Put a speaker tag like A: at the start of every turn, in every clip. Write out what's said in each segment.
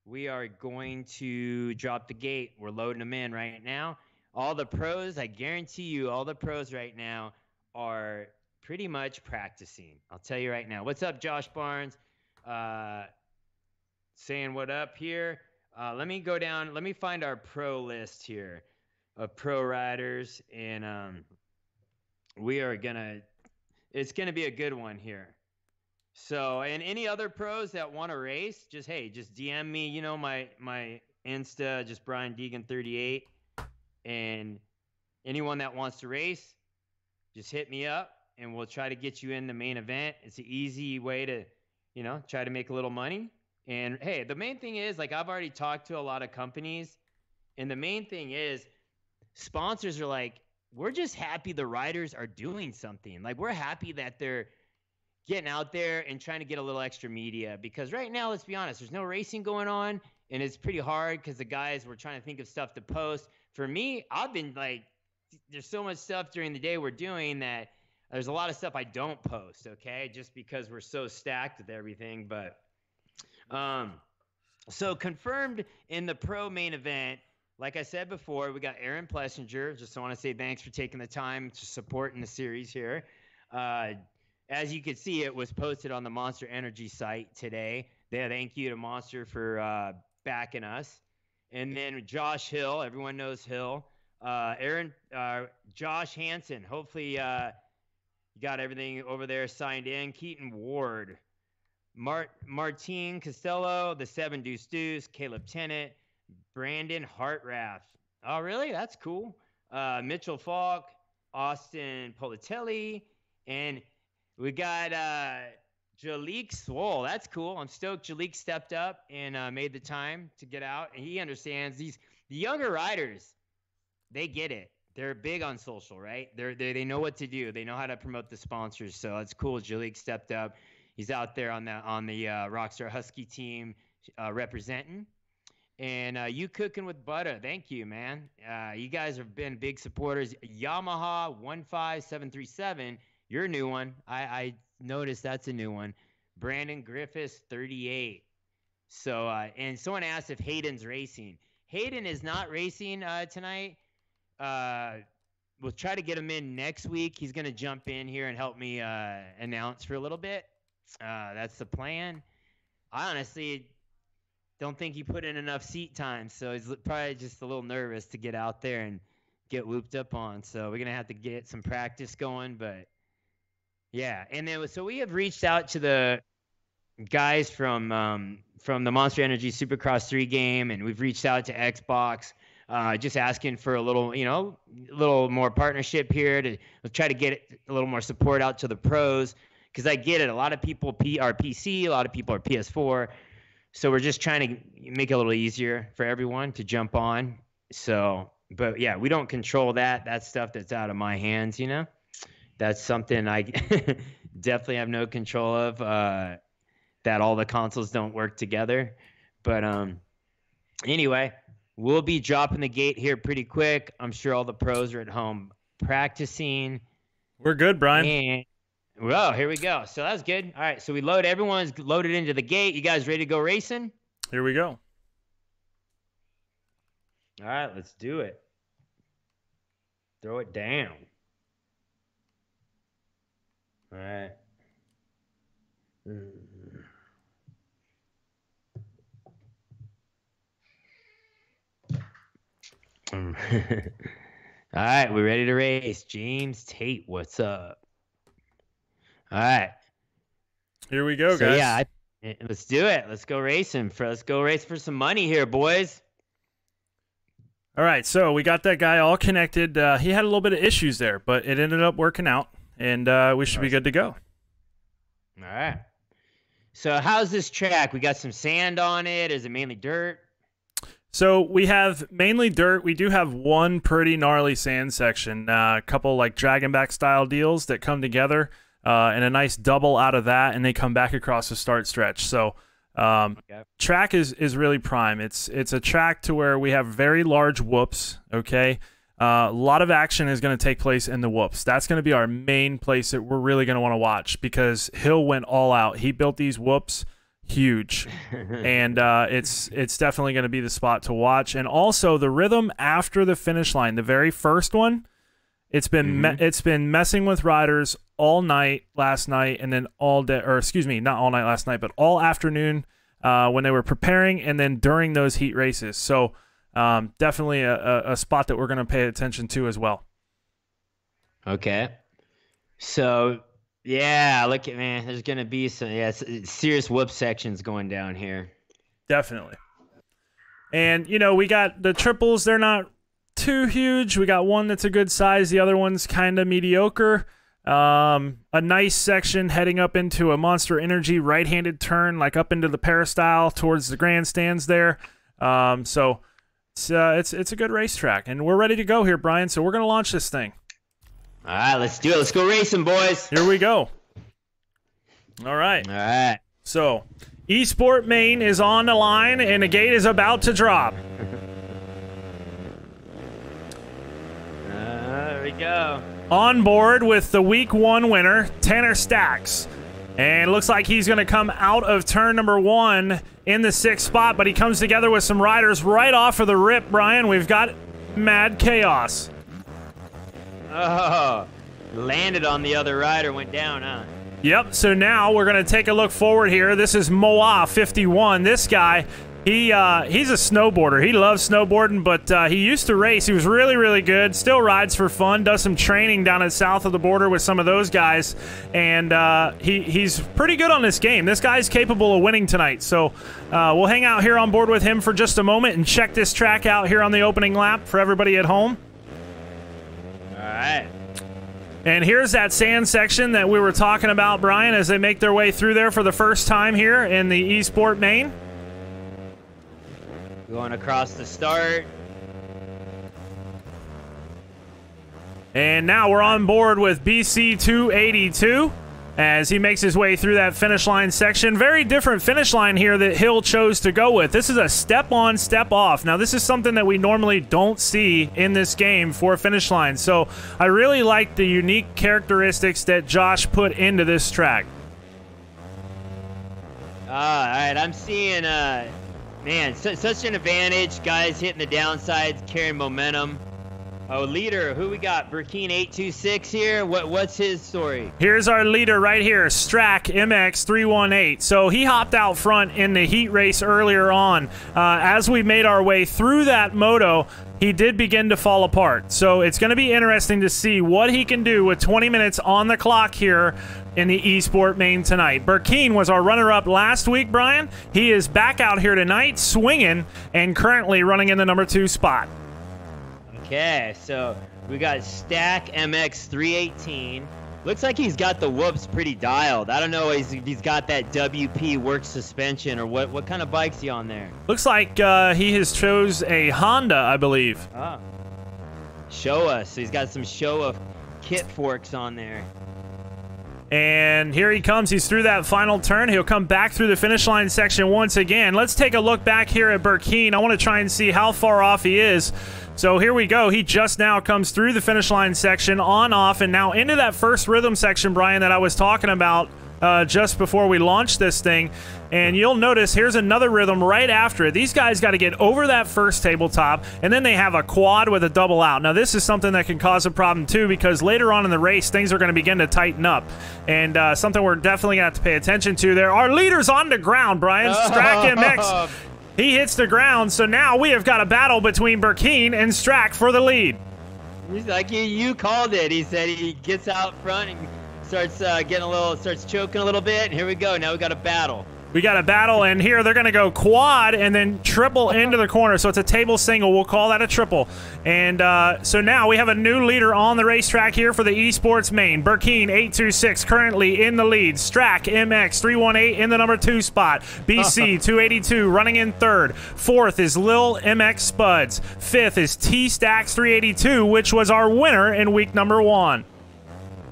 A: we are going to drop the gate. We're loading them in right now. All the pros, I guarantee you, all the pros right now are pretty much practicing. I'll tell you right now. What's up, Josh Barnes? Saying what up here. Let me go down. Let me find our pro list here of pro riders, and it's gonna be a good one here. So, and any other pros that want to race, just DM me. You know my Insta, just Brian Deegan 38, and anyone that wants to race, just hit me up, and we'll try to get you in the main event. It's an easy way to, try to make a little money. And hey, the main thing is, like, I've already talked to a lot of companies, and the main thing is sponsors are like, we're just happy the riders are doing something. Like, we're happy that they're getting out there and trying to get a little extra media, because right now, let's be honest, there's no racing going on, and it's pretty hard because the guys were trying to think of stuff to post. For me, I've been like, there's so much stuff during the day we're doing that there's a lot of stuff I don't post, okay, just because we're so stacked with everything. But so confirmed in the pro main event, like I said before, we got Aaron Plessinger. Just want to say thanks for taking the time to support in the series here. As you can see, it was posted on the Monster Energy site today. Thank you to Monster for backing us. And then Josh Hill, everyone knows Hill. Josh Hansen, hopefully you got everything over there signed in. Keaton Ward, Martin Costello, the 7 Deuce Deuce, Caleb Tennant, Brandon Hartraff. Oh, really? That's cool. Mitchell Falk, Austin Politelli, and we got Jalik Swole. That's cool. I'm stoked Jalik stepped up and made the time to get out. And he understands the younger riders, they get it. They're big on social, right? They know what to do. They know how to promote the sponsors. So it's cool. Jalik stepped up. He's out there on the Rockstar Husky team representing. And you cooking with butter. Thank you, man. You guys have been big supporters. Yamaha 15737. You're a new one. I noticed that's a new one. Brandon Griffiths 38. So and someone asked if Hayden's racing. Hayden is not racing tonight. We'll try to get him in next week. He's going to jump in here and help me announce for a little bit. That's the plan. I honestly don't think he put in enough seat time, so he's probably just a little nervous to get out there and get whooped up on. So we're going to have to get some practice going, but yeah. And then so we have reached out to the guys from the Monster Energy Supercross 3 game, and we've reached out to Xbox, just asking for a little, a little more partnership here to try to get a little more support out to the pros, because I get it. A lot of people are PC, a lot of people are PS4. So we're just trying to make it a little easier for everyone to jump on. So, but yeah, we don't control that. That's stuff that's out of my hands, That's something I definitely have no control of, that all the consoles don't work together. But anyway, we'll be dropping the gate here pretty quick. I'm sure all the pros are at home practicing.
B: We're good, Brian.
A: And well, here we go. So that's good. All right, so everyone's loaded into the gate. You guys ready to go racing?
B: Here we go.
A: All right, let's do it. Throw it down. All right. All right, we're ready to race. James Tate, what's up? All right.
B: Here we go, guys.
A: Yeah, let's do it. Let's go racing. Let's go race for some money here, boys.
B: All right, so we got that guy all connected. He had a little bit of issues there, but it ended up working out, and we should be good to go.
A: All right. So how's this track? We got some sand on it. Is it mainly dirt?
B: So we have mainly dirt. We do have one pretty gnarly sand section, a couple like Dragonback style deals that come together, and a nice double out of that, and they come back across the start stretch. So track is really prime. It's a track to where we have very large whoops, okay? A lot of action is going to take place in the whoops. That's going to be our main place that we're really going to want to watch, because Hill went all out. He built these whoops. huge. And it's definitely going to be the spot to watch. And also the rhythm after the finish line, the very first one, it's been it's been messing with riders all night last night, and then all day, or excuse me, not all night last night, but all afternoon when they were preparing, and then during those heat races. So definitely a spot that we're going to pay attention to as well.
A: Okay. So, yeah, look at, man, there's going to be some serious whoop sections going down here.
B: Definitely. And, you know, we got the triples. They're not too huge. We got one that's a good size. The other one's kind of mediocre. A nice section heading up into a Monster Energy right-handed turn, like up into the peristyle towards the grandstands there. So it's a good racetrack, and we're ready to go here, Brian. So we're going to launch this thing.
A: All right, let's do it. Let's go racing, boys.
B: Here we go. All right.
A: All right.
B: So, Esport Main is on the line, and the gate is about to drop.
A: There we go.
B: On board with the Week 1 winner, Tanner Stacks. And it looks like he's going to come out of turn number 1 in the 6th spot, but he comes together with some riders right off of the rip, Brian. We've got Mad Chaos.
A: Oh, landed on the other rider, went down, huh?
B: Yep, so now we're going to take a look forward here. This is Moa 51. This guy, he's a snowboarder. He loves snowboarding, but he used to race. He was really, really good. Still rides for fun, does some training down at south of the border with some of those guys, and he's pretty good on this game. This guy's capable of winning tonight, so we'll hang out here on board with him for just a moment and check this track out here on the opening lap for everybody at home.
A: All right.
B: And here's that sand section that we were talking about, Brian, as they make their way through there for the first time here in the Esport Main.
A: Going across the start.
B: And now we're on board with BC 282 as he makes his way through that finish line section. Very different finish line here that Hill chose to go with. This is a step on, step off. Now, this is something that we normally don't see in this game for a finish line. So I really like the unique characteristics that Josh put into this track.
A: All right, I'm seeing, man, such an advantage. Guys hitting the downsides, carrying momentum. Oh, leader, who we got? Burkeen 826 here. What's his story?
B: Here's our leader right here, Strack MX 318. So he hopped out front in the heat race earlier on. As we made our way through that moto, he did begin to fall apart. So it's going to be interesting to see what he can do with 20 minutes on the clock here in the Esport Main tonight. Burkeen was our runner-up last week, Brian. He is back out here tonight, swinging, and currently running in the number 2 spot.
A: Okay, so we got Stack MX 318. Looks like he's got the whoops pretty dialed. I don't know if he's got that WP work suspension or what kind of bike's he on there?
B: Looks like he has chose a Honda, I believe.
A: Oh. Show us. So he's got some Showa kit forks on there.
B: And here he comes. He's through that final turn. He'll come back through the finish line section once again. Let's take a look back here at Burkeen. I want to try and see how far off he is. So here we go. He just now comes through the finish line section, on, off, and now into that first rhythm section, Brian, that I was talking about just before we launched this thing. And you'll notice here's another rhythm right after it. These guys got to get over that first tabletop, and then they have a quad with a double out. Now, this is something that can cause a problem, too, because later on in the race, things are going to begin to tighten up. And something we're definitely going to have to pay attention to there. Our leader's on the ground, Brian. Strack MX. He hits the ground, so now we have got a battle between Burkeen and Strack for the lead.
A: He's like, you called it. He said he gets out front and starts starts choking a little bit. And here we go. Now we got a battle.
B: We got a battle, and here they're going to go quad and then triple into the corner. So it's a table single. We'll call that a triple. And so now we have a new leader on the racetrack here for the Esports Main. Burkeen 826 currently in the lead. Strack MX 318 in the number 2 spot. BC 282 running in third. Fourth is Lil MX Spuds. Fifth is T Stacks 382, which was our winner in week number 1.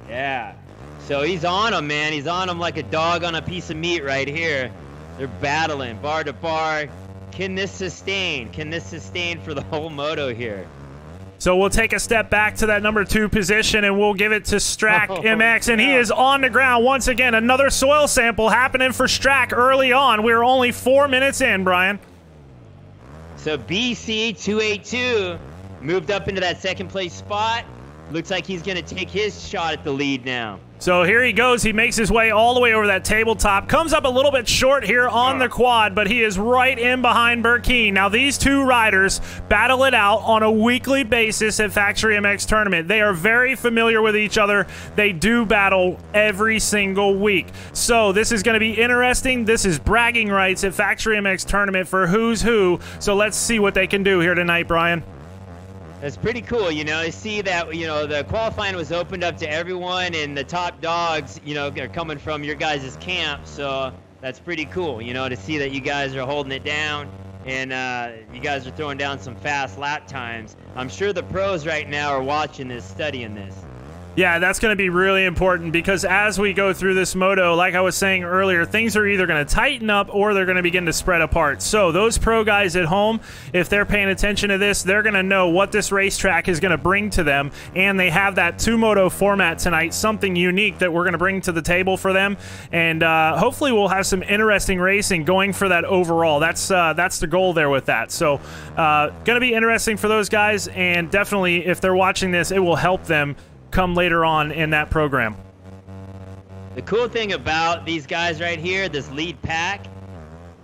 A: Yeah. So he's on him, man. He's on him like a dog on a piece of meat right here. They're battling bar to bar. Can this sustain? Can this sustain for the whole moto here?
B: So we'll take a step back to that number 2 position, and we'll give it to Strack MX, and he is on the ground once again. Another soil sample happening for Strack early on. We're only 4 minutes in, Brian.
A: So BC 282 moved up into that second place spot. Looks like he's going to take his shot at the lead now.
B: So here he goes. He makes his way all the way over that tabletop. Comes up a little bit short here on the quad, but he is right in behind Burkeen. Now, these two riders battle it out on a weekly basis at Factory MX Tournament. They are very familiar with each other. They do battle every single week. So this is going to be interesting. This is bragging rights at Factory MX Tournament for who's who. So let's see what they can do here tonight, Brian.
A: That's pretty cool, you know. I see that, you know, the qualifying was opened up to everyone, and the top dogs, you know, are coming from your guys' camp. So that's pretty cool, you know, to see that you guys are holding it down, and you guys are throwing down some fast lap times. I'm sure the pros right now are watching this, studying this.
B: Yeah, that's going to be really important because as we go through this moto, like I was saying earlier, things are either going to tighten up or they're going to begin to spread apart. So those pro guys at home, if they're paying attention to this, they're going to know what this racetrack is going to bring to them, and they have that two-moto format tonight, something unique that we're going to bring to the table for them, and hopefully we'll have some interesting racing going for that overall. That's the goal there with that. So going to be interesting for those guys, and definitely if they're watching this, it will help them come later on in that program.
A: The cool thing about these guys right here, this lead pack,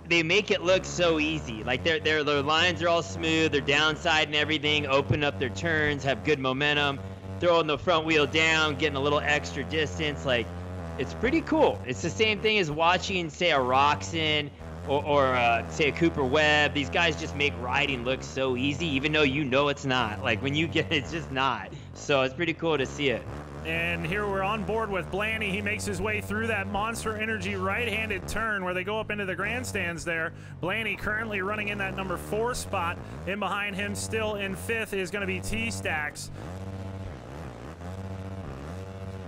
A: they make it look so easy. Like their lines are all smooth, their downside and everything, open up their turns, have good momentum, throwing the front wheel down, getting a little extra distance. Like, it's pretty cool. It's the same thing as watching, say, a Roxon or say a Cooper Webb. These guys just make riding look so easy, even though you know it's not. Like, when you get it, it's just not. So it's pretty cool to see it.
B: And here we're on board with Blaney. He makes his way through that Monster Energy right-handed turn where they go up into the grandstands there. Blaney currently running in that number 4 spot. In behind him, still in 5th, is going to be T-Stacks.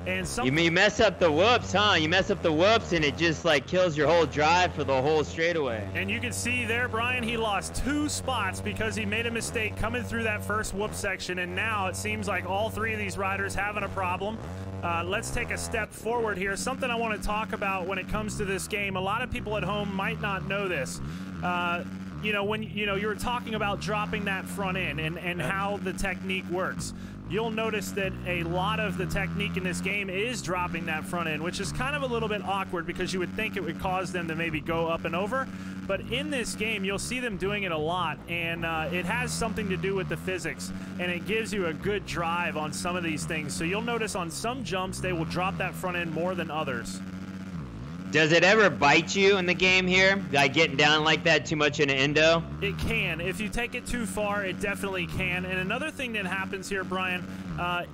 B: And
A: you mess up the whoops, huh? You mess up the whoops, and it just like kills your whole drive for the whole straightaway.
B: And you can see there, Brian, he lost 2 spots because he made a mistake coming through that first whoop section, and now it seems like all 3 of these riders having a problem. Let's take a step forward here. Something I want to talk about when it comes to this game. A lot of people at home might not know this. You know, when you were talking about dropping that front end and how the technique works. You'll notice that a lot of the technique in this game is dropping that front end, which is kind of a little bit awkward because you would think it would cause them to maybe go up and over. But in this game, you'll see them doing it a lot, and it has something to do with the physics, and it gives you a good drive on some of these things. So you'll notice on some jumps, they will drop that front end more than others.
A: Does it ever bite you in the game here? Like getting down like that too much in an endo?
B: It can. If you take it too far, it definitely can. And another thing that happens here, Brian,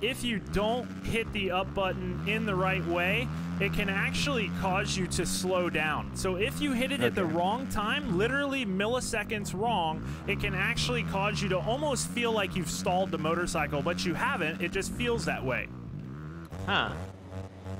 B: if you don't hit the up button in the right way, it can actually cause you to slow down. So if you hit it at the wrong time, literally milliseconds wrong, it can actually cause you to almost feel like you've stalled the motorcycle, but you haven't. It just feels that way.
A: Huh.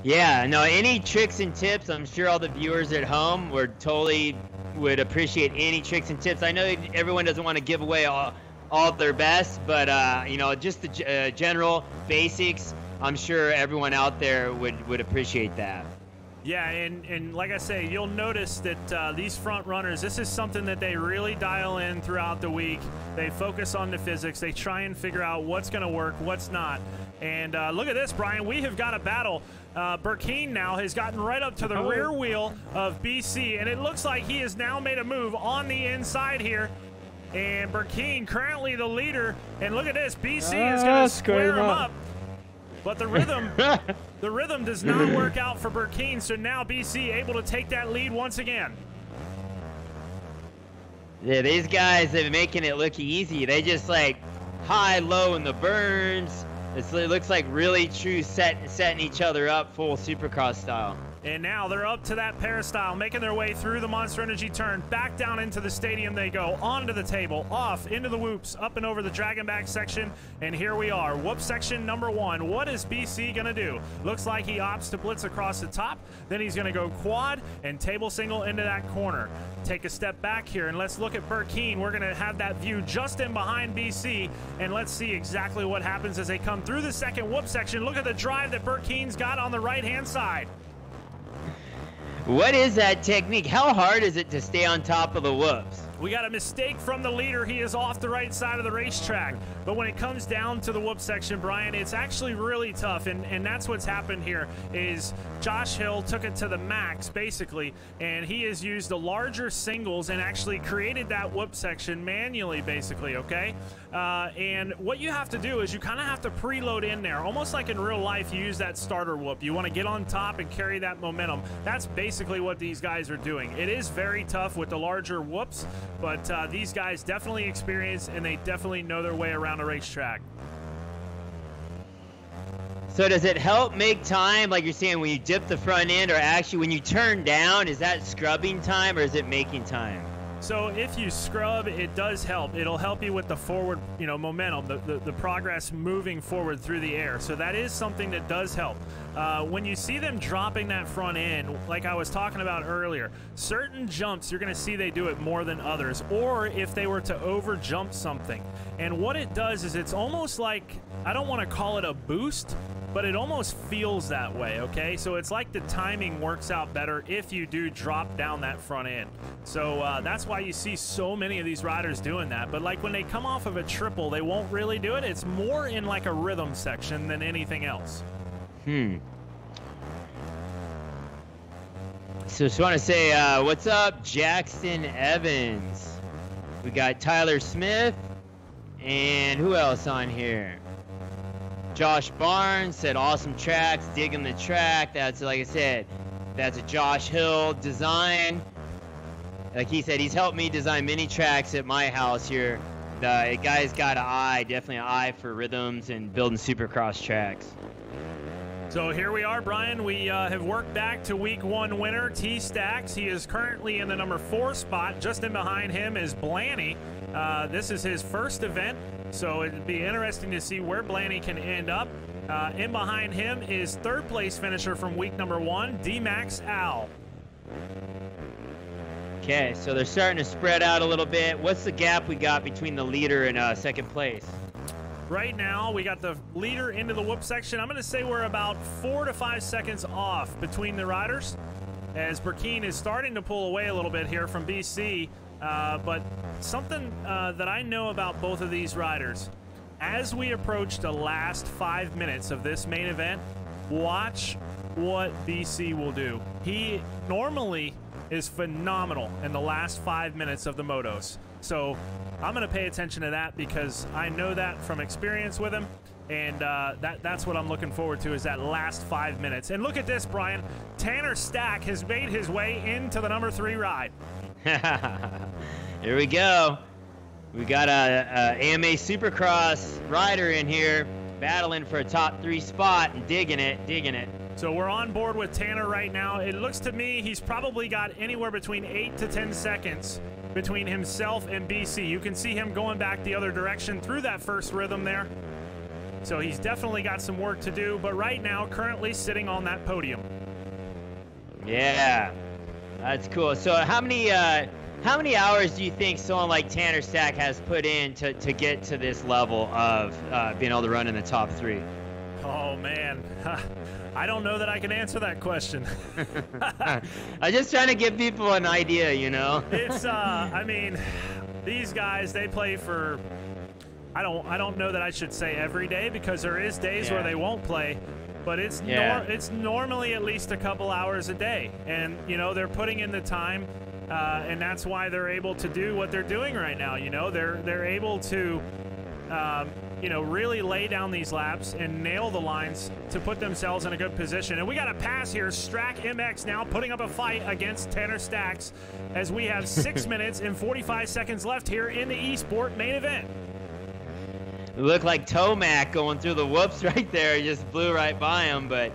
A: Yeah, no, any tricks and tips, I'm sure all the viewers at home would appreciate any tricks and tips. I know everyone doesn't want to give away all their best, but, you know, just the general basics, I'm sure everyone out there would appreciate that.
B: Yeah, and like I say, you'll notice that these front runners, this is something that they really dial in throughout the week. They focus on the physics. They try and figure out what's going to work, what's not. And look at this, Brian. We have got a battle. Burkeen now has gotten right up to the rear wheel of BC, and it looks like he has now made a move on the inside here. And Burkeen currently the leader. And look at this. BC is going to square him up. But the rhythm does not work out for Burkeen, so now BC able to take that lead once again.
A: Yeah, these guys are making it look easy. They just like high, low in the burns. It looks like really true setting each other up full Supercross style.
B: And now they're up to that peristyle, making their way through the Monster Energy turn. Back down into the stadium they go, onto the table, off into the whoops, up and over the Dragonback section. And here we are, whoop section number 1. What is BC going to do? Looks like he opts to blitz across the top. Then he's going to go quad and table single into that corner. Take a step back here, and let's look at Burkeen. We're going to have that view just in behind BC, and let's see exactly what happens as they come through the second whoop section. Look at the drive that Burkeen's got on the right-hand side.
A: What is that technique? How hard is it to stay on top of the whoops?
B: We got a mistake from the leader. He is off the right side of the racetrack. But when it comes down to the whoop section, Brian, it's actually really tough. And that's what's happened here is Josh Hill took it to the max, basically. And he has used the larger singles and actually created that whoop section manually, basically, okay? And what you have to do is you kind of have to preload in there. Almost like in real life, you use that starter whoop. You want to get on top and carry that momentum. That's basically what these guys are doing. It is very tough with the larger whoops. But these guys definitely experienced, and they definitely know their way around a racetrack.
A: So does it help make time, like you're saying, when you dip the front end, or actually when you turn down, is that scrubbing time or is it making time?
B: So if you scrub, it does help. It'll help you with the forward, momentum, the progress moving forward through the air. So that is something that does help. When you see them dropping that front end, like I was talking about earlier, certain jumps, you're going to see they do it more than others, or if they were to over jump something. And what it does is it's almost like, I don't want to call it a boost, but it almost feels that way, okay? So it's like the timing works out better if you do drop down that front end. So that's why you see so many of these riders doing that. But like when they come off of a triple, they won't really do it. It's more in like a rhythm section than anything else.
A: So just want to say, what's up, Jackson Evans? We got Tyler Smith, and who else on here? Josh Barnes said, awesome tracks, digging the track. That's, like I said, that's a Josh Hill design. Like he said, he's helped me design many tracks at my house here. The guy's got an eye, definitely an eye for rhythms and building supercross tracks.
B: So here we are, Brian. We have worked back to week 1 winner, T-Stacks. He is currently in the number 4 spot. Just in behind him is Blaney. This is his first event, so it'd be interesting to see where Blaney can end up. In behind him is 3rd place finisher from week number 1, D-Max Al.
A: Okay, so they're starting to spread out a little bit. What's the gap we got between the leader and 2nd place?
B: Right now, we got the leader into the whoop section. I'm going to say we're about 4 to 5 seconds off between the riders, as Burkeen is starting to pull away a little bit here from BC. But something that I know about both of these riders, as we approach the last 5 minutes of this main event, watch what BC will do. He normally is phenomenal in the last 5 minutes of the motos. So I'm going to pay attention to that because I know that from experience with him. And that's what I'm looking forward to, is that last 5 minutes. And look at this, Brian. Tanner Stack has made his way into the number 3 ride.
A: Here we go. We got a AMA Supercross rider in here battling for a top 3 spot and digging it.
B: So we're on board with Tanner right now. It looks to me he's probably got anywhere between 8 to 10 seconds between himself and BC. You can see him going back the other direction through that first rhythm there. So he's definitely got some work to do, but right now, currently sitting on that podium.
A: Yeah, that's cool. So how many hours do you think someone like Tanner Stack has put in to get to this level of being able to run in the top 3?
B: Oh, man. I don't know that I can answer that question.
A: I'm just trying to give people an idea,
B: It's, I mean, these guys, they play for, I don't know that I should say every day, because there is days where they won't play, but it's normally at least a couple hours a day. And, they're putting in the time, and that's why they're able to do what they're doing right now. They're able to, really lay down these laps and nail the lines to put themselves in a good position. And we got a pass here. Strack MX now putting up a fight against Tanner Stacks as we have 6 minutes and 45 seconds left here in the eSport main event.
A: It looked like Tomac going through the whoops right there. He just blew right by him, but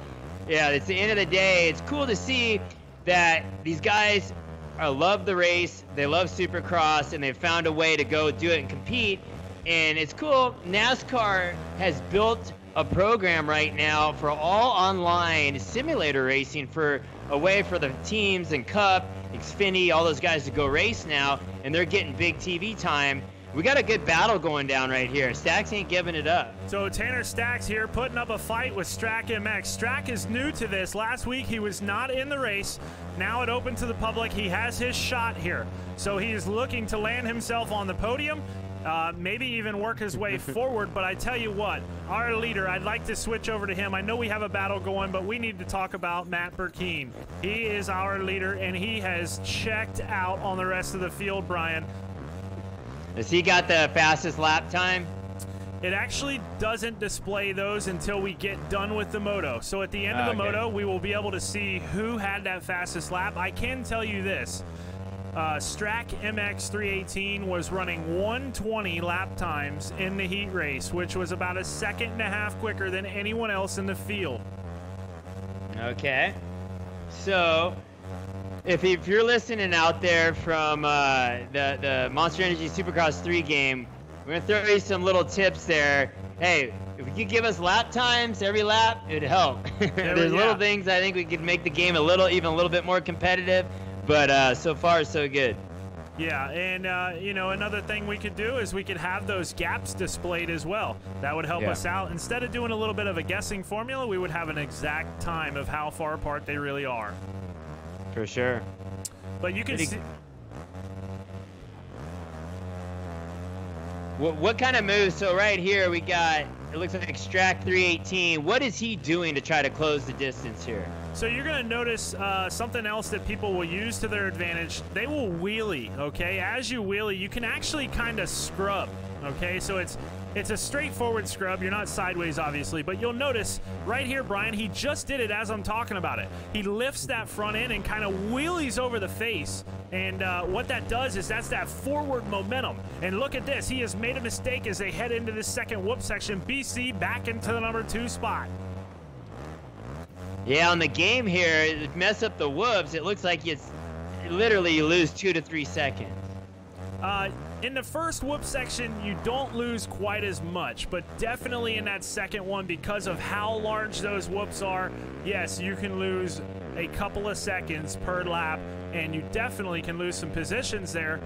A: Yeah, it's the end of the day. It's cool to see that these guys love the race. They love Supercross, and they've found a way to go do it and compete. And it's cool. NASCAR has built a program right now for all online simulator racing for a way for the teams and Cup, Xfinity, all those guys to go race now, and they're getting big TV time. We got a good battle going down right here. Stacks ain't giving it up.
B: So Tanner Stacks here putting up a fight with Strack MX. Strack is new to this. Last week he was not in the race. Now it opened to the public. He has his shot here. So he is looking to land himself on the podium. Maybe even work his way forward, but I tell you what, our leader, I'd like to switch over to him. I know we have a battle going, but we need to talk about Matt Burkeen. He is our leader, and he has checked out on the rest of the field, Brian.
A: Has he got the fastest lap time?
B: It actually doesn't display those until we get done with the moto. So at the end of the moto, we will be able to see who had that fastest lap. I can tell you this. Strack MX 318 was running 120 lap times in the heat race, which was about a second and a half quicker than anyone else in the field.
A: Okay. So, if you're listening out there from the Monster Energy Supercross 3 game, we're going to throw you some little tips there. Hey, if you could give us lap times every lap, it'd help. There's little things I think we could make the game even a little bit more competitive. But so far, so good.
B: Yeah, and, you know, another thing we could do is we could have those gaps displayed as well. That would help us out. Instead of doing a little bit of a guessing formula, we would have an exact time of how far apart they really are.
A: For sure.
B: But you can see...
A: What kind of moves? So right here we got, it looks like Strack 318. What is he doing to try to close the distance here?
B: So you're going to notice something else that people will use to their advantage. They will wheelie, okay? As you wheelie, you can actually kind of scrub, okay? So it's a straightforward scrub. You're not sideways, obviously, but you'll notice right here, Brian, he just did it as I'm talking about it. He lifts that front end and kind of wheelies over the face, and what that does is that's that forward momentum. And look at this. He has made a mistake as they head into this second whoop section. BC back into the number 2 spot.
A: Yeah, on the game here, mess up the whoops, it looks like it's literally you lose 2 to 3 seconds.
B: In the first whoop section, you don't lose quite as much, but definitely in that second one, because of how large those whoops are, yes, you can lose a couple of seconds per lap, and you definitely can lose some positions there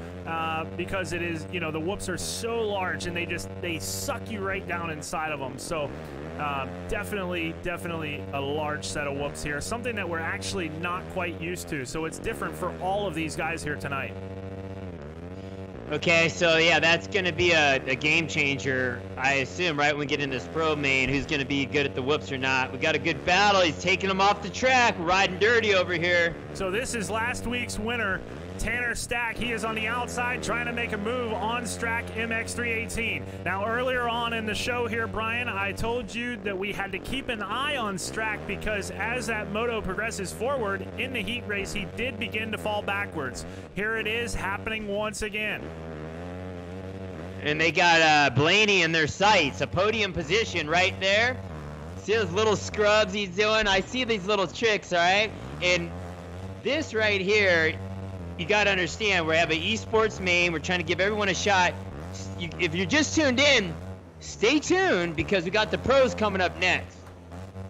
B: because it is, you know, the whoops are so large and they suck you right down inside of them. So definitely a large set of whoops here, something that we're actually not quite used to. So it's different for all of these guys here tonight.
A: Okay, so yeah, that's going to be a game changer, I assume, right, when we get in this pro main, who's going to be good at the whoops or not. We got a good battle. He's taking them off the track, riding dirty over here.
B: So this is last week's winner, Tanner Stack. He is on the outside trying to make a move on Strack MX318. Now, earlier on in the show here, Brian, I told you that we had to keep an eye on Strack because as that moto progresses forward in the heat race, he did begin to fall backwards. Here it is happening once again.
A: And they got Blaney in their sights, a podium position right there. See those little scrubs he's doing? I see these little tricks, all right? And this right here, you got to understand, we have an esports main. We're trying to give everyone a shot. If you're just tuned in, stay tuned because we got the pros coming up next.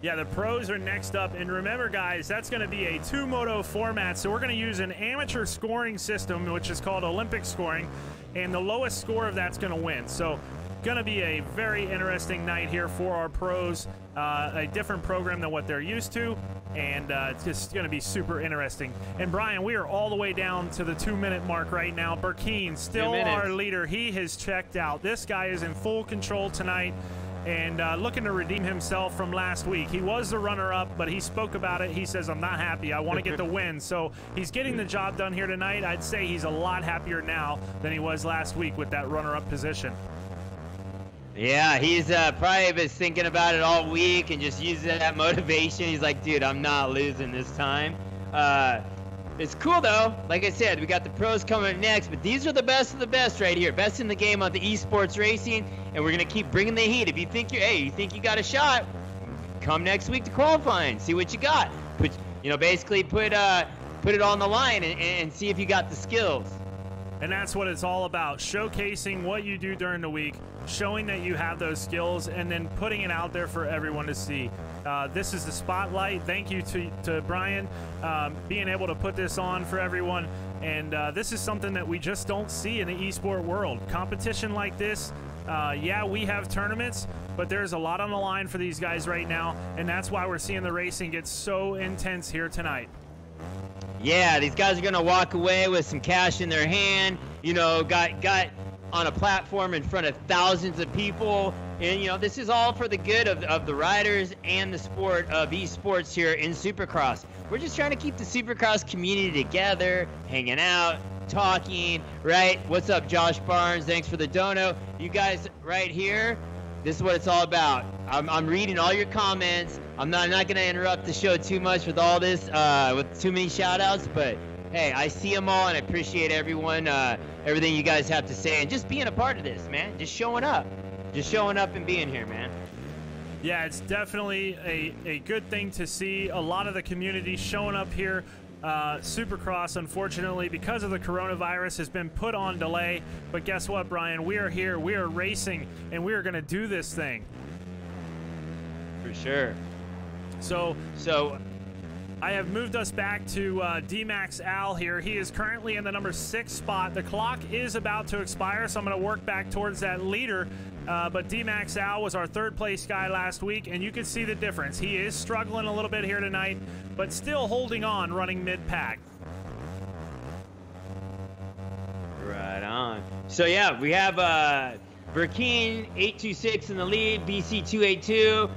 B: Yeah, the pros are next up. And remember, guys, that's going to be a 2-moto format. So we're going to use an amateur scoring system, which is called Olympic scoring. And the lowest score of that's going to win. So going to be a very interesting night here for our pros. A different program than what they're used to. And it's just going to be super interesting. And Brian, we are all the way down to the 2-minute mark right now. Burkeen, still our leader. He has checked out. This guy is in full control tonight and looking to redeem himself from last week. He was the runner-up, but he spoke about it. He says, I'm not happy. I want to get the win. So he's getting the job done here tonight. I'd say he's a lot happier now than he was last week with that runner-up position.
A: Yeah, he's probably been thinking about it all week and just using that motivation. He's like, dude, I'm not losing this time. It's cool, though. Like I said, we got the pros coming next, but these are the best of the best right here. Best in the game on the esports racing, and we're going to keep bringing the heat. If you think you think you got a shot, come next week to qualifying, see what you got. Basically put it on the line and see if you got the skills.
B: And that's what it's all about, showcasing what you do during the week, showing that you have those skills, and then putting it out there for everyone to see. This is the spotlight. Thank you to Brian being able to put this on for everyone. And this is something that we just don't see in the esport world. Competition like this, yeah, we have tournaments, but there's a lot on the line for these guys right now, and that's why we're seeing the racing get so intense here tonight.
A: Yeah, these guys are going to walk away with some cash in their hand, got on a platform in front of thousands of people. And, this is all for the good of the riders and the sport of esports here in Supercross. We're just trying to keep the Supercross community together, hanging out, talking, right? What's up, Josh Barnes? Thanks for the dono. You guys right here, this is what it's all about. I'm reading all your comments. I'm not going to interrupt the show too much with all this, with too many shout-outs, but hey, I see them all, and I appreciate everyone, everything you guys have to say, and just being a part of this, man. Just showing up and being here, man.
B: Yeah, it's definitely a good thing to see a lot of the community showing up here. Supercross, unfortunately, because of the coronavirus, has been put on delay. But guess what, Brian? We are here. We are racing, and we are going to do this thing.
A: For sure.
B: So I have moved us back to D-Max Al here. He is currently in the number 6 spot. The clock is about to expire, so I'm going to work back towards that leader. But D-Max Al was our 3rd place guy last week, and you can see the difference. He is struggling a little bit here tonight, but still holding on, running mid-pack.
A: Right on. So, yeah, we have Burkeen 826 in the lead, BC 282.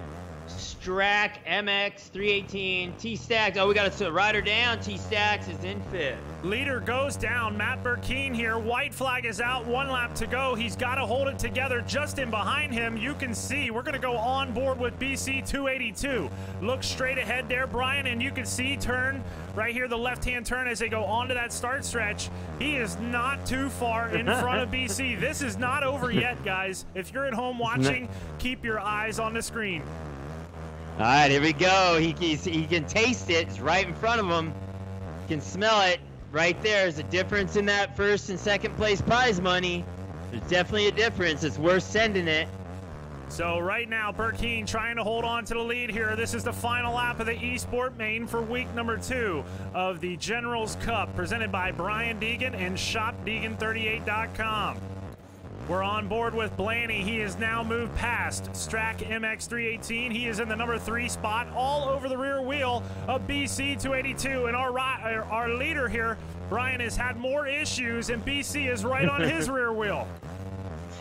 A: Strack, MX 318, T-Stacks. Oh, we got a rider down. T-Stacks is in 5th.
B: Leader goes down. Matt Burkeen here. White flag is out. 1 lap to go. He's got to hold it together. Just in behind him, you can see we're going to go on board with BC 282. Look straight ahead there, Brian, and you can see turn right here, the left-hand turn as they go onto that start stretch. He is not too far in front of BC. This is not over yet, guys. If you're at home watching, keep your eyes on the screen.
A: All right, here we go. He can taste it. It's right in front of him. He can smell it. Right there. There's a difference in that 1st and 2nd place prize money. There's definitely a difference. It's worth sending it.
B: So right now, Burkeen trying to hold on to the lead here. This is the final lap of the Esport Main for week number 2 of the Generals Cup, presented by Brian Deegan and ShopDeegan38.com. We're on board with Blaney. He has now moved past Strack MX318. He is in the number 3 spot, all over the rear wheel of BC 282. And our leader here, Brian, has had more issues, and BC is right on his rear wheel.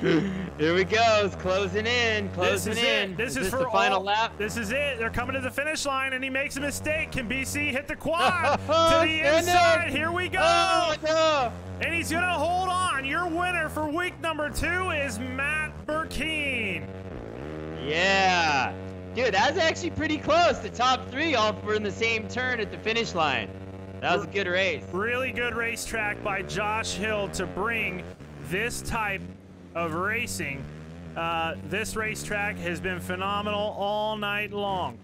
A: Here we go. It's closing in. This is for the final lap.
B: This is it. They're coming to the finish line, and he makes a mistake. Can BC hit the quad to the inside? Here we go.
A: Oh, no.
B: And he's going to hold on. Your winner for week number 2 is Matt Burkeen.
A: Yeah. Dude, that's actually pretty close. The top 3 all were in the same turn at the finish line. That was a good race.
B: Really good racetrack by Josh Hill to bring this type of racing. This racetrack has been phenomenal all night long.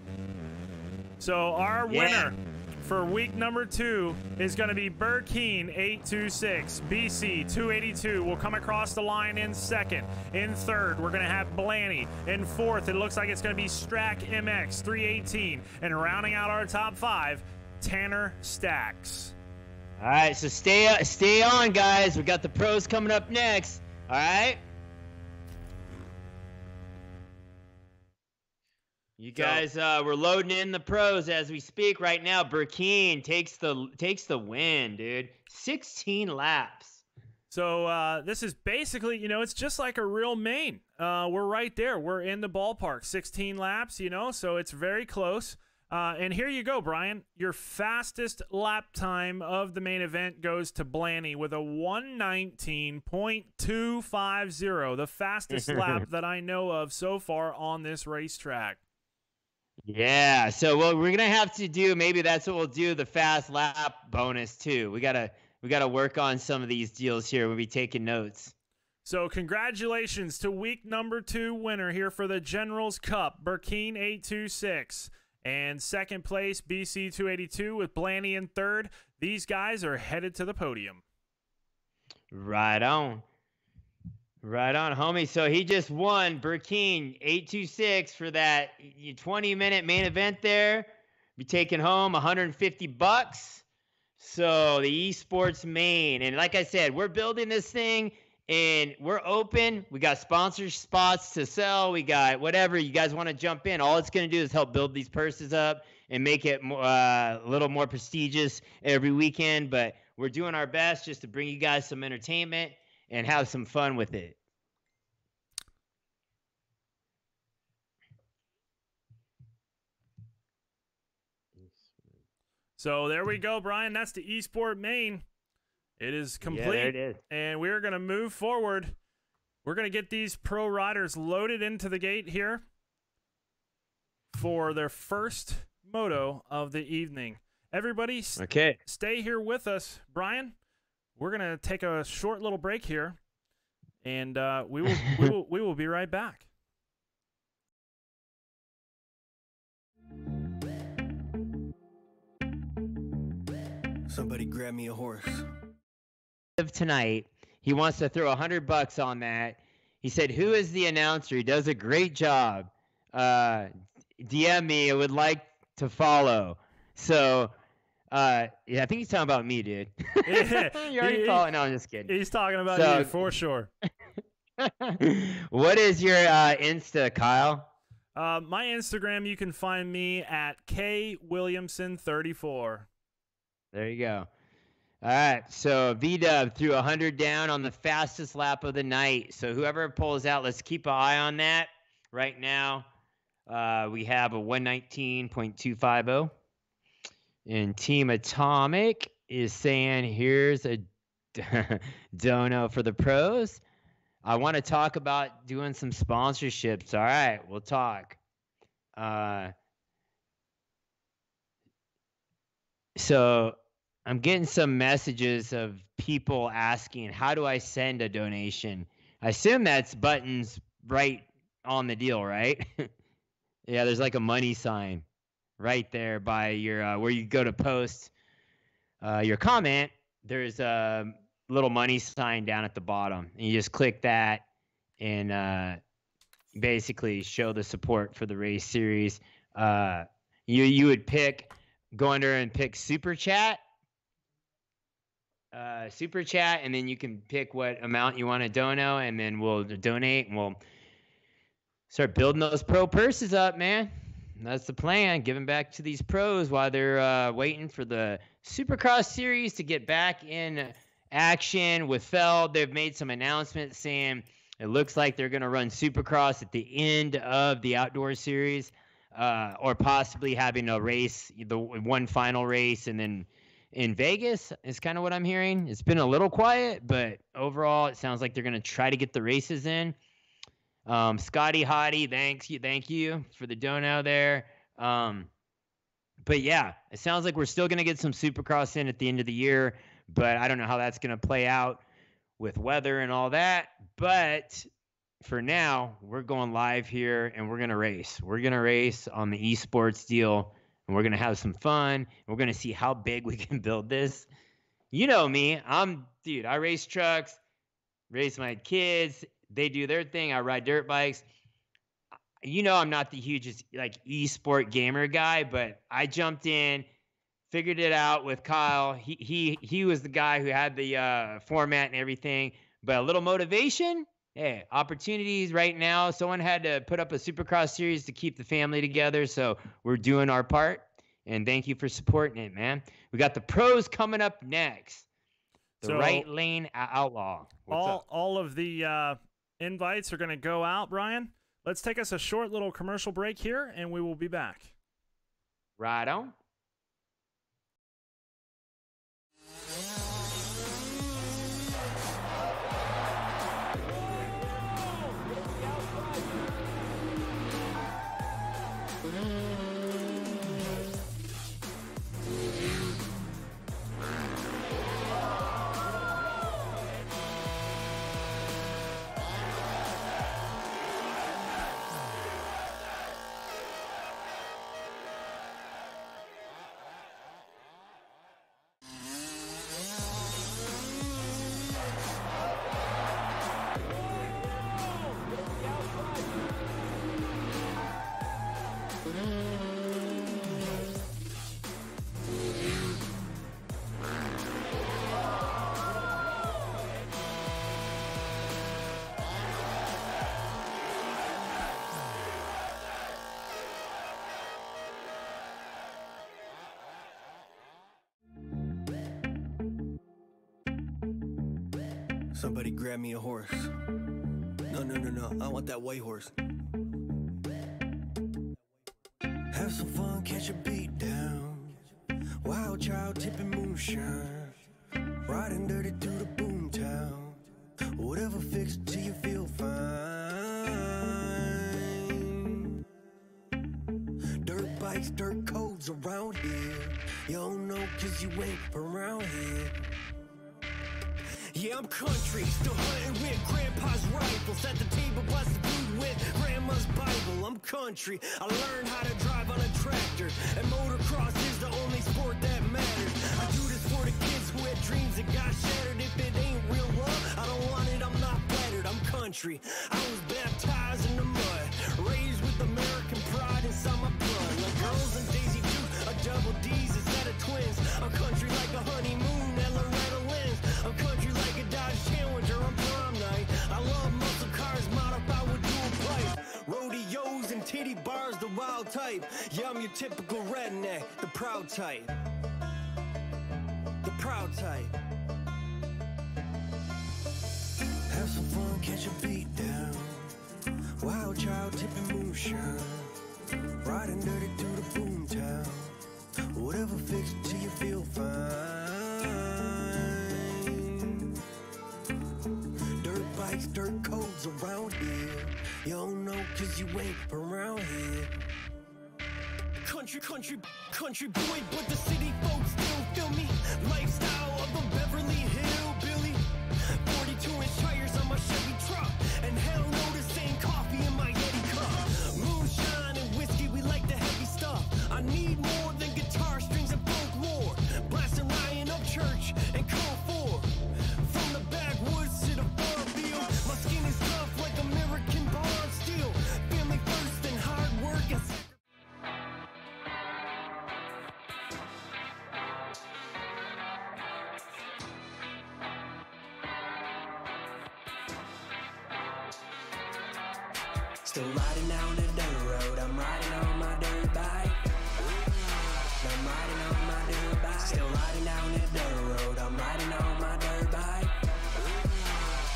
B: So our winner for week number 2 is going to be Burkeen 826. BC 282 will come across the line in 2nd. In 3rd, we're going to have Blaney. In 4th, it looks like it's going to be Strack MX 318. And rounding out our top 5, Tanner Stacks.
A: All right, so stay on, guys. We got the pros coming up next. All right. You guys, we're loading in the pros as we speak right now. Burkeen takes the win, dude. 16 laps.
B: So this is basically, it's just like a real main. We're right there. We're in the ballpark. 16 laps, so it's very close. And here you go, Brian. Your fastest lap time of the main event goes to Blaney with a 1:19.250, the fastest lap that I know of so far on this racetrack.
A: Yeah, so what we're gonna have to do, maybe that's what we'll do, the fast lap bonus too. We gotta work on some of these deals here. We'll be taking notes.
B: So congratulations to week number 2 winner here for the Generals Cup, Burkeen 826. And second place, BC 282 with Blaney in third. These guys are headed to the podium.
A: Right on. Right on, homie. So he just won Burkeen 826 for that 20-minute main event there. Be taking home $150. So the esports main. And like I said, we're building this thing and we're open. We got sponsor spots to sell. We got whatever you guys want to jump in. All it's going to do is help build these purses up and make it a little more prestigious every weekend. But we're doing our best just to bring you guys some entertainment and have some fun with it.
B: So there we go, Brian. That's the eSport main. It is complete.
A: Yeah, there it is.
B: And we're going to move forward. We're going to get these pro riders loaded into the gate here for their first moto of the evening. Everybody, stay here with us. Brian, we're going to take a short little break here, and we will be right back.
C: Somebody grab me a horse.
A: Tonight, he wants to throw $100 on that. He said, "Who is the announcer? He does a great job. DM me. I would like to follow." So, yeah, I think he's talking about me, dude. You already following? No, I'm just kidding.
B: He's talking about you for sure.
A: What is your Insta, Kyle?
B: My Instagram, you can find me at kwilliamson34.
A: There you go. All right, so V-Dub threw 100 down on the fastest lap of the night. So whoever pulls out, let's keep an eye on that. Right now, we have a 119.250. And Team Atomic is saying, here's a dono for the pros. I want to talk about doing some sponsorships. All right, we'll talk. So I'm getting some messages of people asking, how do I send a donation? I assume that's buttons right on the deal, right? Yeah, there's like a money sign right there by your where you go to post your comment. There's a little money sign down at the bottom, and you just click that and basically show the support for the race series. You would go under and pick Super Chat. And then you can pick what amount you want to dono, and then we'll donate, and we'll start building those pro purses up, man. That's the plan, giving back to these pros while they're waiting for the Supercross series to get back in action with Feld. They've made some announcements saying it looks like they're going to run Supercross at the end of the outdoor series, or possibly having a race, the one final race, and then in Vegas is kind of what I'm hearing. It's been a little quiet, but overall it sounds like they're going to try to get the races in. Scotty Hottie, thank you for the dono there. But yeah, it sounds like we're still going to get some Supercross in at the end of the year, but I don't know how that's going to play out with weather and all that. But for now, we're going live here, and we're going to race. We're going to race on the esports deal. And we're going to have some fun. We're going to see how big we can build this. You know me. I race trucks, race my kids. They do their thing. I ride dirt bikes. You know I'm not the hugest esport gamer guy, but I jumped in, figured it out with Kyle. He was the guy who had the format and everything. But a little motivation, hey, opportunities right now. Someone had to put up a Supercross series to keep the family together, so we're doing our part. And thank you for supporting it, man. We got the pros coming up next. The Right Lane Outlaw.
B: All of the invites are going to go out, Brian. Let's take us a short little commercial break here, and we will be back.
A: Right on.
C: Somebody grab me a horse. No, I want that white horse. Have some fun, catch a beat down. Wild child tipping moonshine. Riding dirty through the boom town. Whatever fix till you feel fine. Dirt bikes, dirt codes around here. You don't know cause you ain't around here. Yeah, I'm country, still hunting with grandpa's rifles. At the table, busting food with grandma's Bible. I'm country, I learned how to drive on a tractor. And motocross is the only sport that matters. I do this for the kids who had dreams that got shattered. If it ain't real love, I don't want it, I'm not flattered. I'm country, I was baptized in the mud. Raised with American pride inside my blood. Like girls and Daisy Duke, a double D's, a set of twins. I'm country like a honeymoon at Loretta Lynn's. I'm country like a Dodge Challenger on prom night. I love muscle cars modified with dual pipes. Rodeos and titty bars, the wild type. Yeah, I'm your typical redneck, the proud type. The proud type. Have some fun, catch a beat down. Wild child tipping moonshine. Riding dirty through the boom town. Whatever fix till you feel fine. Dirt bikes, dirt codes around here. You don't know cause you ain't around here. Country boy, but the city folks still feel me. Lifestyle of a Beverly Hillbilly. 42-inch tires on my Chevy truck. And hell no, this ain't coffee in my Yeti cup. Moonshine and whiskey, we like the heavy stuff. I need more than guitar strings and folklore. Blasting Ryan up church and call for. From the backwoods to the farm field. My skin is tough like American bond steel. Family first and hard work and still riding down the dirt road, I'm riding on my dirt bike. I'm riding on my dirt bike. Still riding down the dirt road, I'm riding on my dirt bike.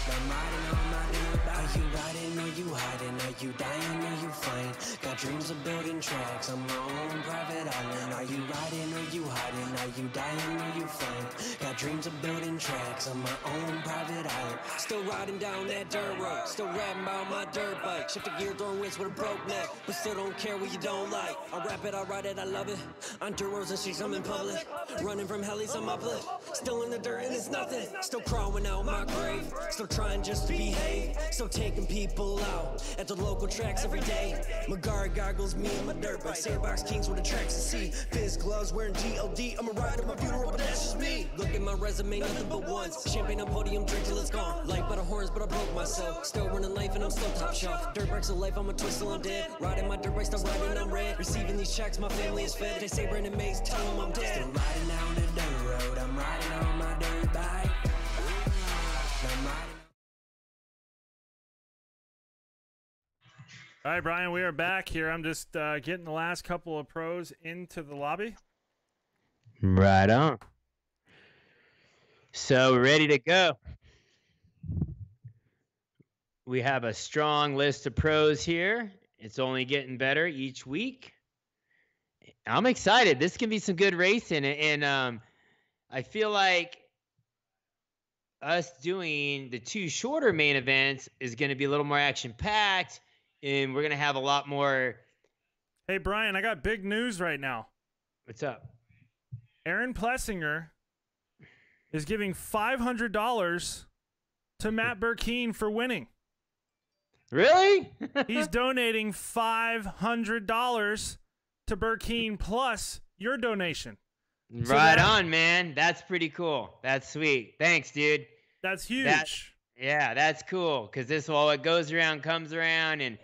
C: I'm riding on my dirt bike. Are you riding or you hiding? Are you dying or you flying? Got dreams of building tracks on my own private island. Are you riding or you hiding? Are you dying or you flying? Got dreams of building tracks on my own private island. Still riding down that dirt road, still rapping about my dirt bike. Shift a gear, throwing winds with a broke neck, but still don't care what you don't like. I rap it, I write it, I love it. On dirt roads and streets, I'm in public. Running from hellies, I'm uplift. Still in the dirt and it's nothing. Still crawling out my grave. Still trying just to behave. Still taking people out at the local tracks every day. My guard goggles, me and my dirt bike. Sandbox Kings with the tracks to see. Fizz gloves, wearing GLD. I'm a rider, my funeral, but that's just me. Look at my resume, nothing but once. Champagne on podium, drink till it's gone. Life by the horns, but I broke myself. Still running life and I'm still top shelf. Dirt bikes of life, I'm a twist till I'm dead. Riding my dirt bike, still riding, I'm red. Receiving these checks, my family is fed. They say Brandon Mays, tell them I'm dead. Still riding down the dirt road, I'm riding on my dirt bike. I'm riding.
B: All right, Brian, we are back here. I'm just getting the last couple of pros into the lobby.
A: Right on. So we're ready to go. We have a strong list of pros here. It's only getting better each week. I'm excited. This can be some good racing, and I feel like us doing the two shorter main events is going to be a little more action-packed, and we're going to have a lot more.
B: Hey, Brian, I got big news right now.
A: What's up?
B: Aaron Plessinger is giving $500 to Matt Burkeen for winning.
A: Really?
B: He's donating $500 to Burkeen plus your donation.
A: Right on, man. That's pretty cool. That's sweet. Thanks, dude.
B: That's huge.
A: Yeah, that's cool, because this all what goes around comes around, and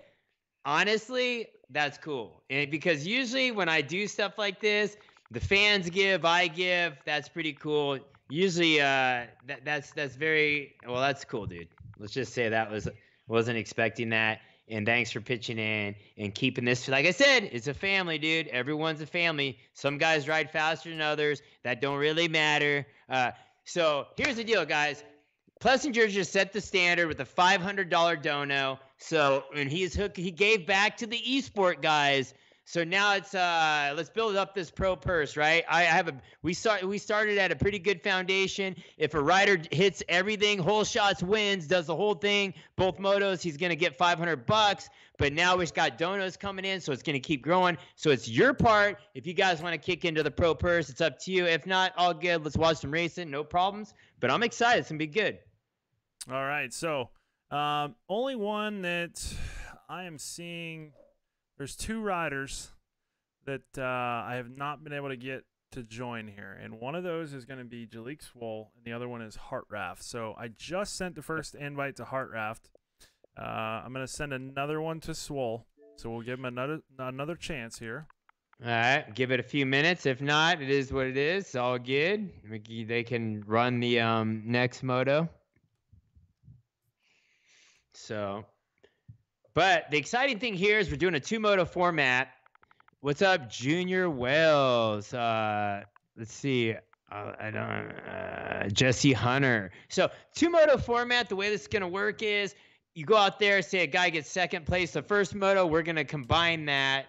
A: honestly, that's cool. And because usually when I do stuff like this, the fans give, I give. That's pretty cool. Usually, that's very well. That's cool, dude. Let's just say wasn't expecting that. And thanks for pitching in and keeping this. Like I said, it's a family, dude. Everyone's a family. Some guys ride faster than others. That don't really matter. So here's the deal, guys. Plessinger just set the standard with a $500 dono. So, and he gave back to the esport guys. So now it's let's build up this pro purse, right? We started at a pretty good foundation. If a rider hits everything, whole shots, wins, does the whole thing, both motos, he's gonna get $500. But now we've got donos coming in, so it's gonna keep growing. So it's your part. If you guys want to kick into the pro purse, it's up to you. If not, all good. Let's watch some racing, no problems. But I'm excited. It's gonna be good.
B: All right, so only one that I am seeing. There's 2 riders that I have not been able to get to join here, and one of those is going to be Jalek Swoll, and the other one is Heartraft. So I just sent the first invite to Heartraft. I'm going to send another one to Swoll, so we'll give him another chance here.
A: All right, give it a few minutes. If not, it is what it is. It's all good. They can run the next moto. So... But the exciting thing here is we're doing a 2-moto format. What's up, Junior Wells? Let's see. Jesse Hunter. So 2-moto format, the way this is going to work is you go out there, say a guy gets second place the first moto. We're going to combine that.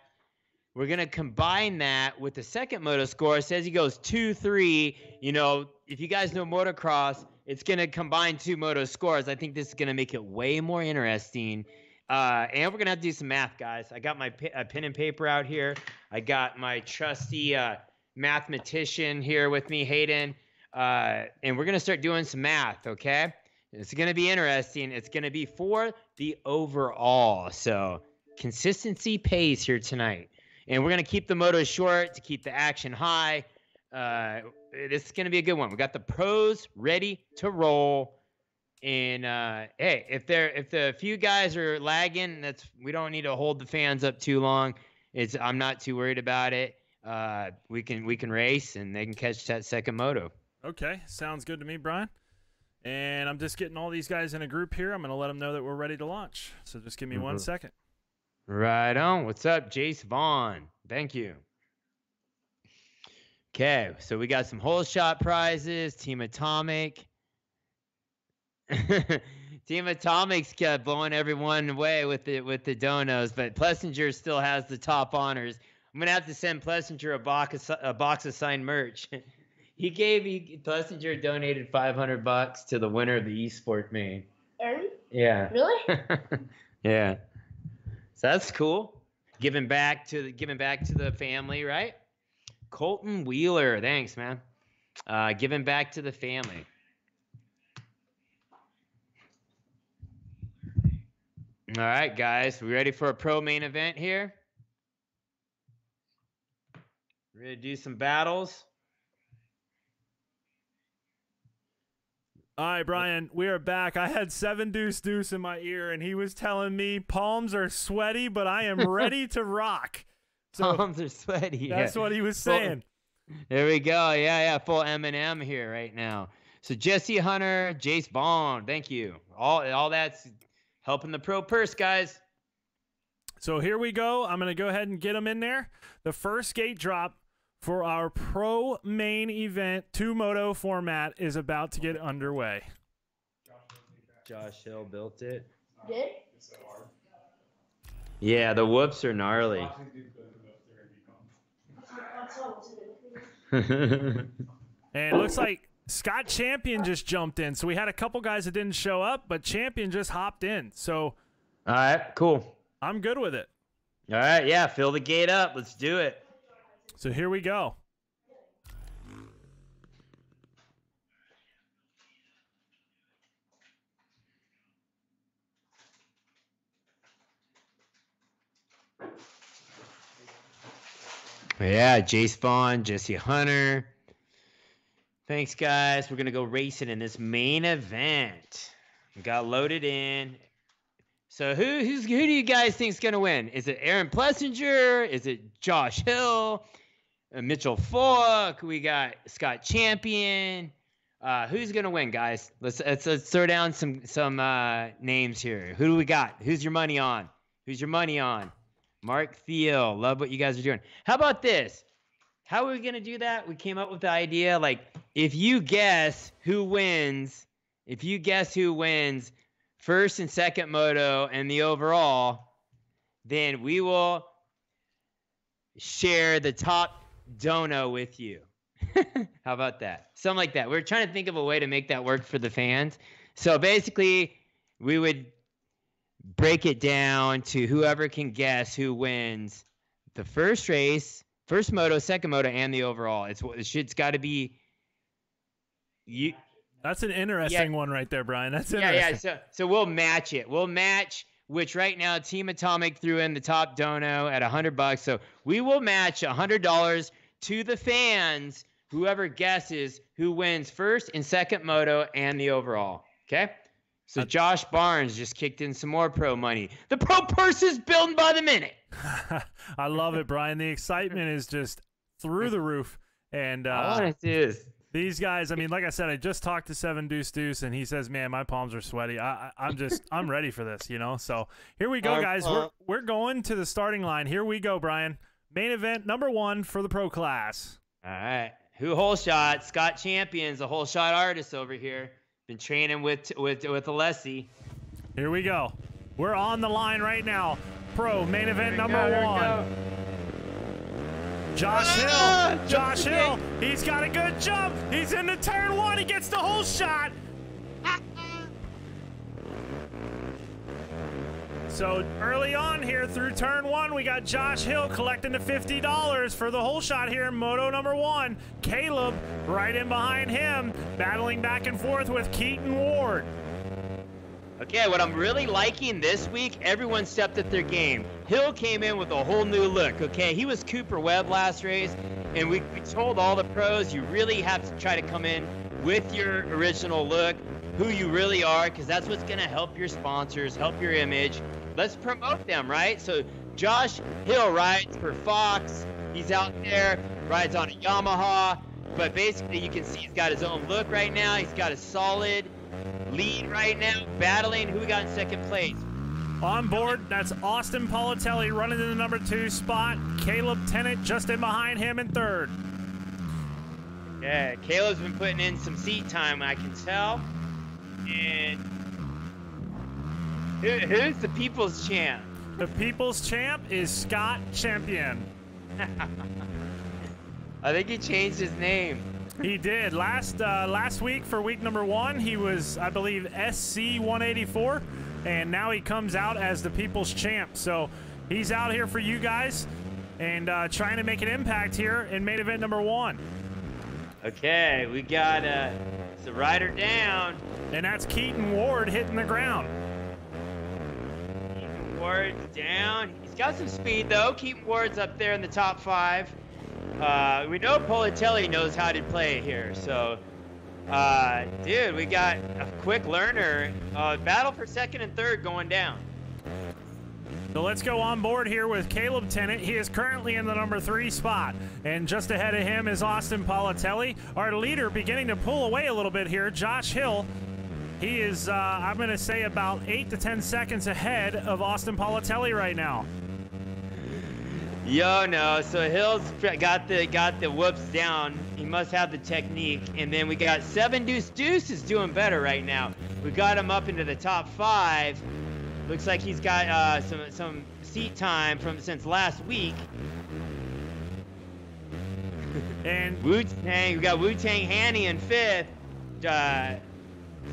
A: We're going to combine that with the second moto score. It says he goes 2-3. You know, if you guys know motocross, it's going to combine 2 moto scores. I think this is going to make it way more interesting. And we're going to have to do some math, guys. I got my pen and paper out here. I got my trusty mathematician here with me, Hayden. And we're going to start doing some math, okay? It's going to be interesting. It's going to be for the overall. So consistency pays here tonight. And we're going to keep the motos short to keep the action high. This is going to be a good one. We got the pros ready to roll. And hey, if the few guys are lagging, we don't need to hold the fans up too long. I'm not too worried about it. We can race and they can catch that second moto.
B: Okay, sounds good to me, Brian. And I'm just getting all these guys in a group here. I'm gonna let them know that we're ready to launch. So just give me 1 second.
A: Right on. What's up, Jace Vaughn? Thank you. Okay, so we got some whole shot prizes. Team Atomic. Team Atomic's kept blowing everyone away with the donos, but Plessinger still has the top honors. I'm gonna have to send Plessinger a box of signed merch. Plessinger donated $500 to the winner of the eSport main.
D: Aaron?
A: Yeah.
D: Really?
A: Yeah. So that's cool. Giving back to the family, right? Colton Wheeler, thanks, man. Giving back to the family. All right, guys, we ready for a pro main event here? Ready to do some battles?
B: All right, Brian, we are back. I had 7 Deuce Deuce in my ear, and he was telling me palms are sweaty, but I am ready to rock. So
A: palms are sweaty.
B: That's what he was saying.
A: There we go. Yeah, full M&M here right now. So Jesse Hunter, Jace Bond, thank you. All that's helping the pro purse, guys.
B: So here we go. I'm going to go ahead and get them in there. The first gate drop for our pro main event 2-moto format is about to get underway.
A: Josh Hill built it.
D: Did?
A: Yeah, the whoops are gnarly.
B: And it looks like Scott Champion just jumped in. So we had a couple guys that didn't show up, but Champion just hopped in. So
A: all right, cool.
B: I'm good with it.
A: All right, yeah, fill the gate up. Let's do it.
B: So here we go.
A: Yeah, Jace Vaughn, Jesse Hunter. Thanks, guys. We're going to go racing in this main event. We got loaded in. So who do you guys think is going to win? Is it Aaron Plessinger? Is it Josh Hill? Mitchell Falk? We got Scott Champion. Who's going to win, guys? Let's throw down some names here. Who do we got? Who's your money on? Who's your money on? Mark Thiel. Love what you guys are doing. How about this? How are we going to do that? We came up with the idea, like, if you guess who wins if you guess who wins first and second moto and the overall, then we will share the top dono with you. How about that? Something like that. We're trying to think of a way to make that work for the fans. So basically, we would break it down to whoever can guess who wins the first race, first moto, second moto, and the overall. It's got to be you.
B: That's an interesting one right there, Brian. That's interesting.
A: Yeah. So we'll match it. We'll match, which right now Team Atomic threw in the top dono at $100. So we will match $100 to the fans, whoever guesses who wins first and second moto and the overall. Okay? So Josh Barnes just kicked in some more pro money. The pro purse is building by the minute.
B: I love it, Brian. The excitement is just through the roof. And
A: all it is.
B: These guys, I mean, like I said, I just talked to Seven Deuce Deuce, and he says, "Man, my palms are sweaty. I'm ready for this, you know." So here we go, guys. We're going to the starting line. Here we go, Brian. Main event number 1 for the pro class.
A: All right, who hole shot? Scott Champion's a hole shot artist over here. Been training with Alessi.
B: Here we go. We're on the line right now. Pro main event number 1. Josh Hill, he's got a good jump. He's into turn 1. He gets the whole shot. So early on here through turn 1, we got Josh Hill collecting the $50 for the whole shot here in moto number 1. Caleb right in behind him, battling back and forth with Keaton Ward.
A: Okay, what I'm really liking this week, everyone stepped up their game. Hill came in with a whole new look, okay? He was Cooper Webb last race, and we told all the pros you really have to try to come in with your original look, who you really are, because that's what's going to help your sponsors, help your image. Let's promote them, right? So Josh Hill rides for Fox. He's out there, rides on a Yamaha, but basically you can see he's got his own look right now. He's got a solid lead right now, battling. Who we got in second place?
B: On board, that's Austin Politelli running in the number 2 spot. Caleb Tennant just in behind him in third.
A: Yeah, Caleb's been putting in some seat time, I can tell. And who's the people's champ?
B: The people's champ is Scott Champion.
A: I think he changed his name.
B: He did. Last week for week number 1, he was, I believe, SC 184, and now he comes out as the people's champ. So he's out here for you guys and trying to make an impact here in main event number 1.
A: Okay, we got the rider down.
B: And that's Keaton Ward hitting the ground.
A: Keaton Ward's down. He's got some speed, though. Keaton Ward's up there in the top 5. We know Politelli knows how to play here, so dude, we got a quick learner. Battle for second and third going down.
B: So let's go on board here with Caleb Tennant. He is currently in the number 3 spot, and just ahead of him is Austin Politelli. Our leader beginning to pull away a little bit here, Josh Hill. He is, I'm going to say, about 8 to 10 seconds ahead of Austin Politelli right now.
A: Yo, no. So Hill's got the whoops down. He must have the technique. And then we got Seven Deuce Deuce is doing better right now. We got him up into the top 5. Looks like he's got some seat time since last week.
B: And
A: Wu-Tang, we got Wu-Tang Hanny in 5th.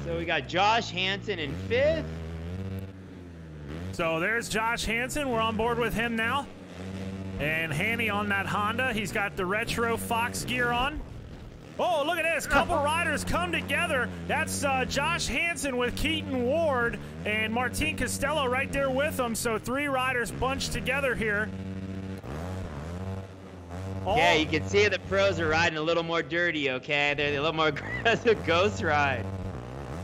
A: So we got Josh Hansen in 5th.
B: So there's Josh Hansen. We're on board with him now. And Hanny on that Honda. He's got the retro Fox gear on. Oh, look at this. Couple riders come together. That's Josh Hansen with Keaton Ward and Martin Costello right there with them. So 3 riders bunched together here.
A: Yeah, you can see the pros are riding a little more dirty, okay? They're a little more aggressive ghost ride.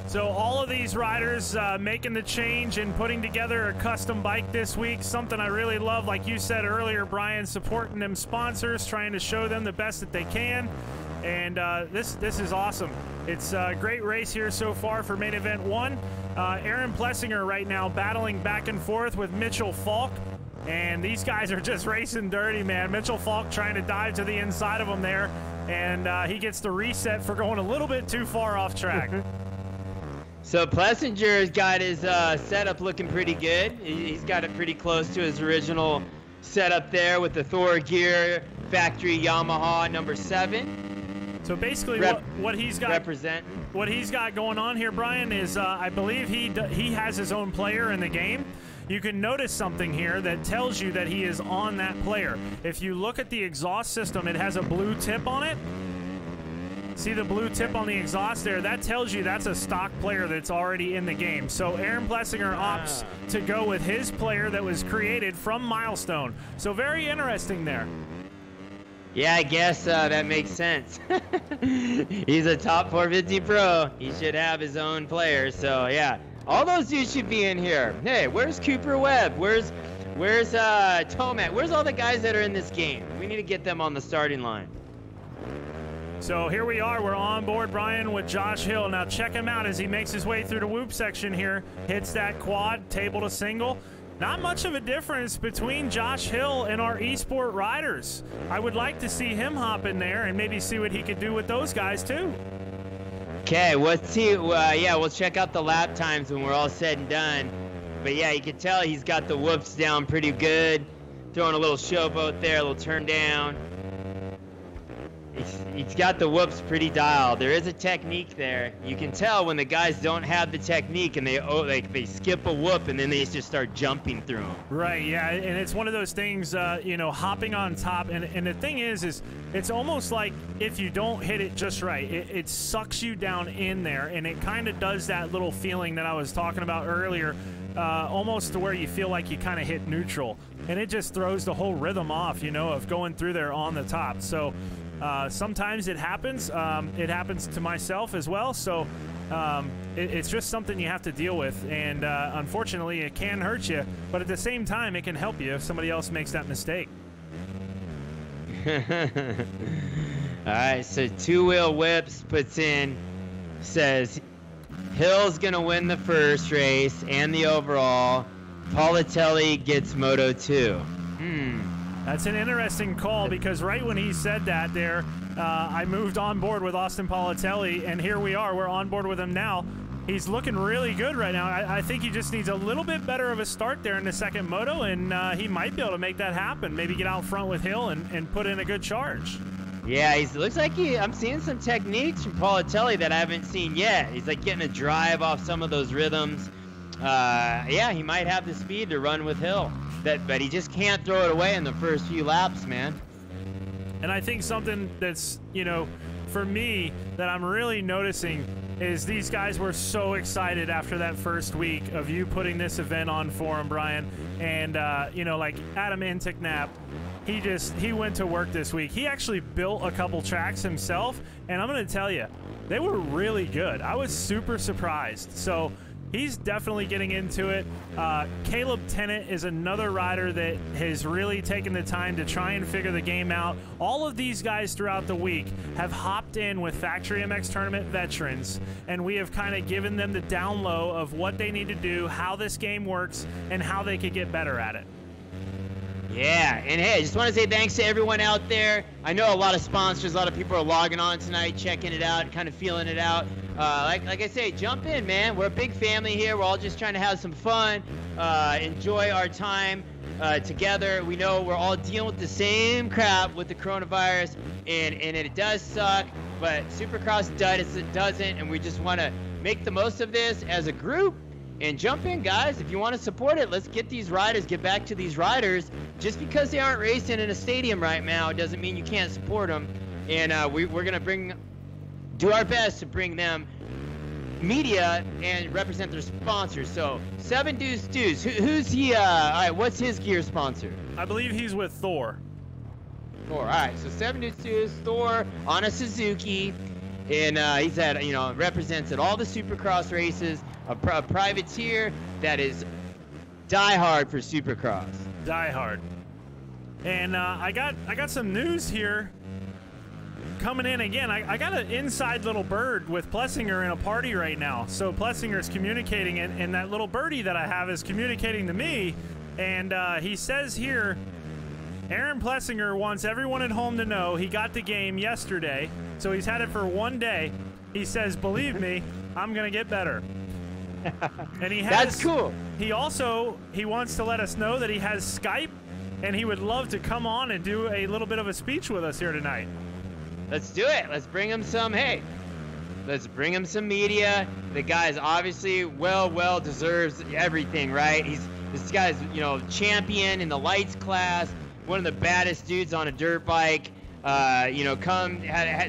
B: So all of these riders making the change and putting together a custom bike this week, something I really love. Like you said earlier, Brian, supporting them sponsors, trying to show them the best that they can. And this is awesome. It's a great race here so far for main event 1. Aaron Plessinger right now battling back and forth with Mitchell Falk. And these guys are just racing dirty, man. Mitchell Falk trying to dive to the inside of him there. And he gets the reset for going a little bit too far off track.
A: So Plessinger's got his setup looking pretty good. He's got it pretty close to his original setup there with the Thor gear, factory Yamaha number 7.
B: So basically, what he's got what he's got going on here, Brian, is I believe he has his own player in the game. You can notice something here that tells you that he is on that player. If you look at the exhaust system, it has a blue tip on it. See the blue tip on the exhaust there? That tells you that's a stock player that's already in the game. So Aaron Plessinger opts to go with his player that was created from Milestone. So very interesting there.
A: Yeah, I guess that makes sense. He's a top 450 pro. He should have his own player. So yeah, all those dudes should be in here. Hey, where's Cooper Webb? Where's Tomac? Where's all the guys that are in this game? We need to get them on the starting line.
B: So here we are. We're on board, Brian, with Josh Hill. Now check him out as he makes his way through the whoop section here. Hits that quad, table to single. Not much of a difference between Josh Hill and our eSport riders. I would like to see him hop in there and maybe see what he could do with those guys too.
A: Okay, let's see. Yeah, we'll check out the lap times when we're all said and done. But yeah, you can tell he's got the whoops down pretty good. Throwing a little showboat there, a little turn down. He's got the whoops pretty dialed. There is a technique there. You can tell when the guys don't have the technique and they skip a whoop and then they just start jumping through them.
B: Right, yeah, and it's one of those things, hopping on top. And the thing is it's almost like if you don't hit it just right, it sucks you down in there, and it kind of does that little feeling that I was talking about earlier, almost to where you feel like you kind of hit neutral. And it just throws the whole rhythm off, of going through there on the top. So sometimes it happens. It happens to myself as well. So it's just something you have to deal with. And unfortunately, it can hurt you. But at the same time, it can help you if somebody else makes that mistake.
A: All right, so two-wheel whips puts in, says Hill's going to win the first race and the overall. Politelli gets Moto 2.
B: That's an interesting call because right when he said that there, I moved on board with Austin Politelli, and here we are. We're on board with him now. He's looking really good right now. I think he just needs a little bit better of a start there in the second moto, and he might be able to make that happen. Maybe get out front with Hill and put in a good charge.
A: Yeah, looks like I'm seeing some techniques from Politelli that I haven't seen yet. He's like getting a drive off some of those rhythms. Yeah, he might have the speed to run with Hill. But he just can't throw it away in the first few laps, man.
B: And I think something that's, for me, that I'm really noticing is these guys were so excited after that first week of you putting this event on for them, Brian. And, like Adam Inticknap, he went to work this week. He actually built a couple tracks himself, and I'm going to tell you, they were really good. I was super surprised. So he's definitely getting into it. Caleb Tennant is another rider that has really taken the time to try and figure the game out. All of these guys throughout the week have hopped in with Factory MX Tournament veterans, and we have kind of given them the down low of what they need to do, how this game works, and how they could get better at it.
A: Yeah, and hey, I just want to say thanks to everyone out there. I know a lot of sponsors, a lot of people are logging on tonight, checking it out, kind of feeling it out. Like I say, jump in, man. We're a big family here. We're all just trying to have some fun, enjoy our time together. We know we're all dealing with the same crap with the coronavirus, and it does suck, but Supercross doesn't, and we just want to make the most of this as a group. And jump in, guys. If you want to support it, let's get these riders, get back to these riders. Just because they aren't racing in a stadium right now doesn't mean you can't support them. And we're going to do our best to bring them media and represent their sponsors. So, 7 Deuce Deuce. Who's he? All right, what's his gear sponsor?
B: I believe he's with Thor.
A: Thor. All right, so 7 Deuce Deuce, Thor on a Suzuki. And he's at, represents at all the Supercross races. A privateer that is diehard for Supercross.
B: Diehard. And I got some news here coming in again. I got an inside little bird with Plessinger in a party right now. So Plessinger's communicating, and that little birdie that I have is communicating to me. And he says here, Aaron Plessinger wants everyone at home to know he got the game yesterday. So he's had it for one day. He says, believe me, I'm going to get better. And he has,
A: That's cool.
B: He wants to let us know that he has Skype, and he would love to come on and do a little bit of a speech with us here tonight.
A: Let's do it. Let's bring him some. Hey, let's bring him some media. The guy's obviously well deserves everything, right? This guy's, champion in the lights class, one of the baddest dudes on a dirt bike.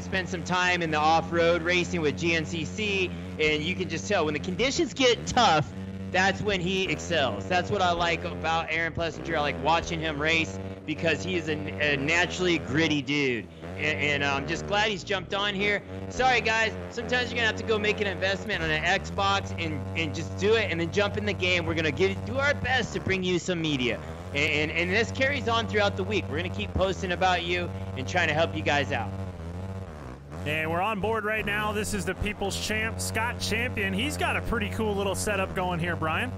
A: Spent some time in the off-road racing with GNCC, and you can just tell when the conditions get tough, that's when he excels. That's what I like about Aaron Plessinger. I like watching him race because he is a naturally gritty dude. And I'm just glad he's jumped on here. Sorry, guys. Sometimes you're going to have to go make an investment on an Xbox and just do it and then jump in the game. We're going to do our best to bring you some media. And this carries on throughout the week. We're going to keep posting about you and trying to help you guys out.
B: And we're on board right now. This is the People's Champ, Scott Champion. He's got a pretty cool little setup going here, Brian.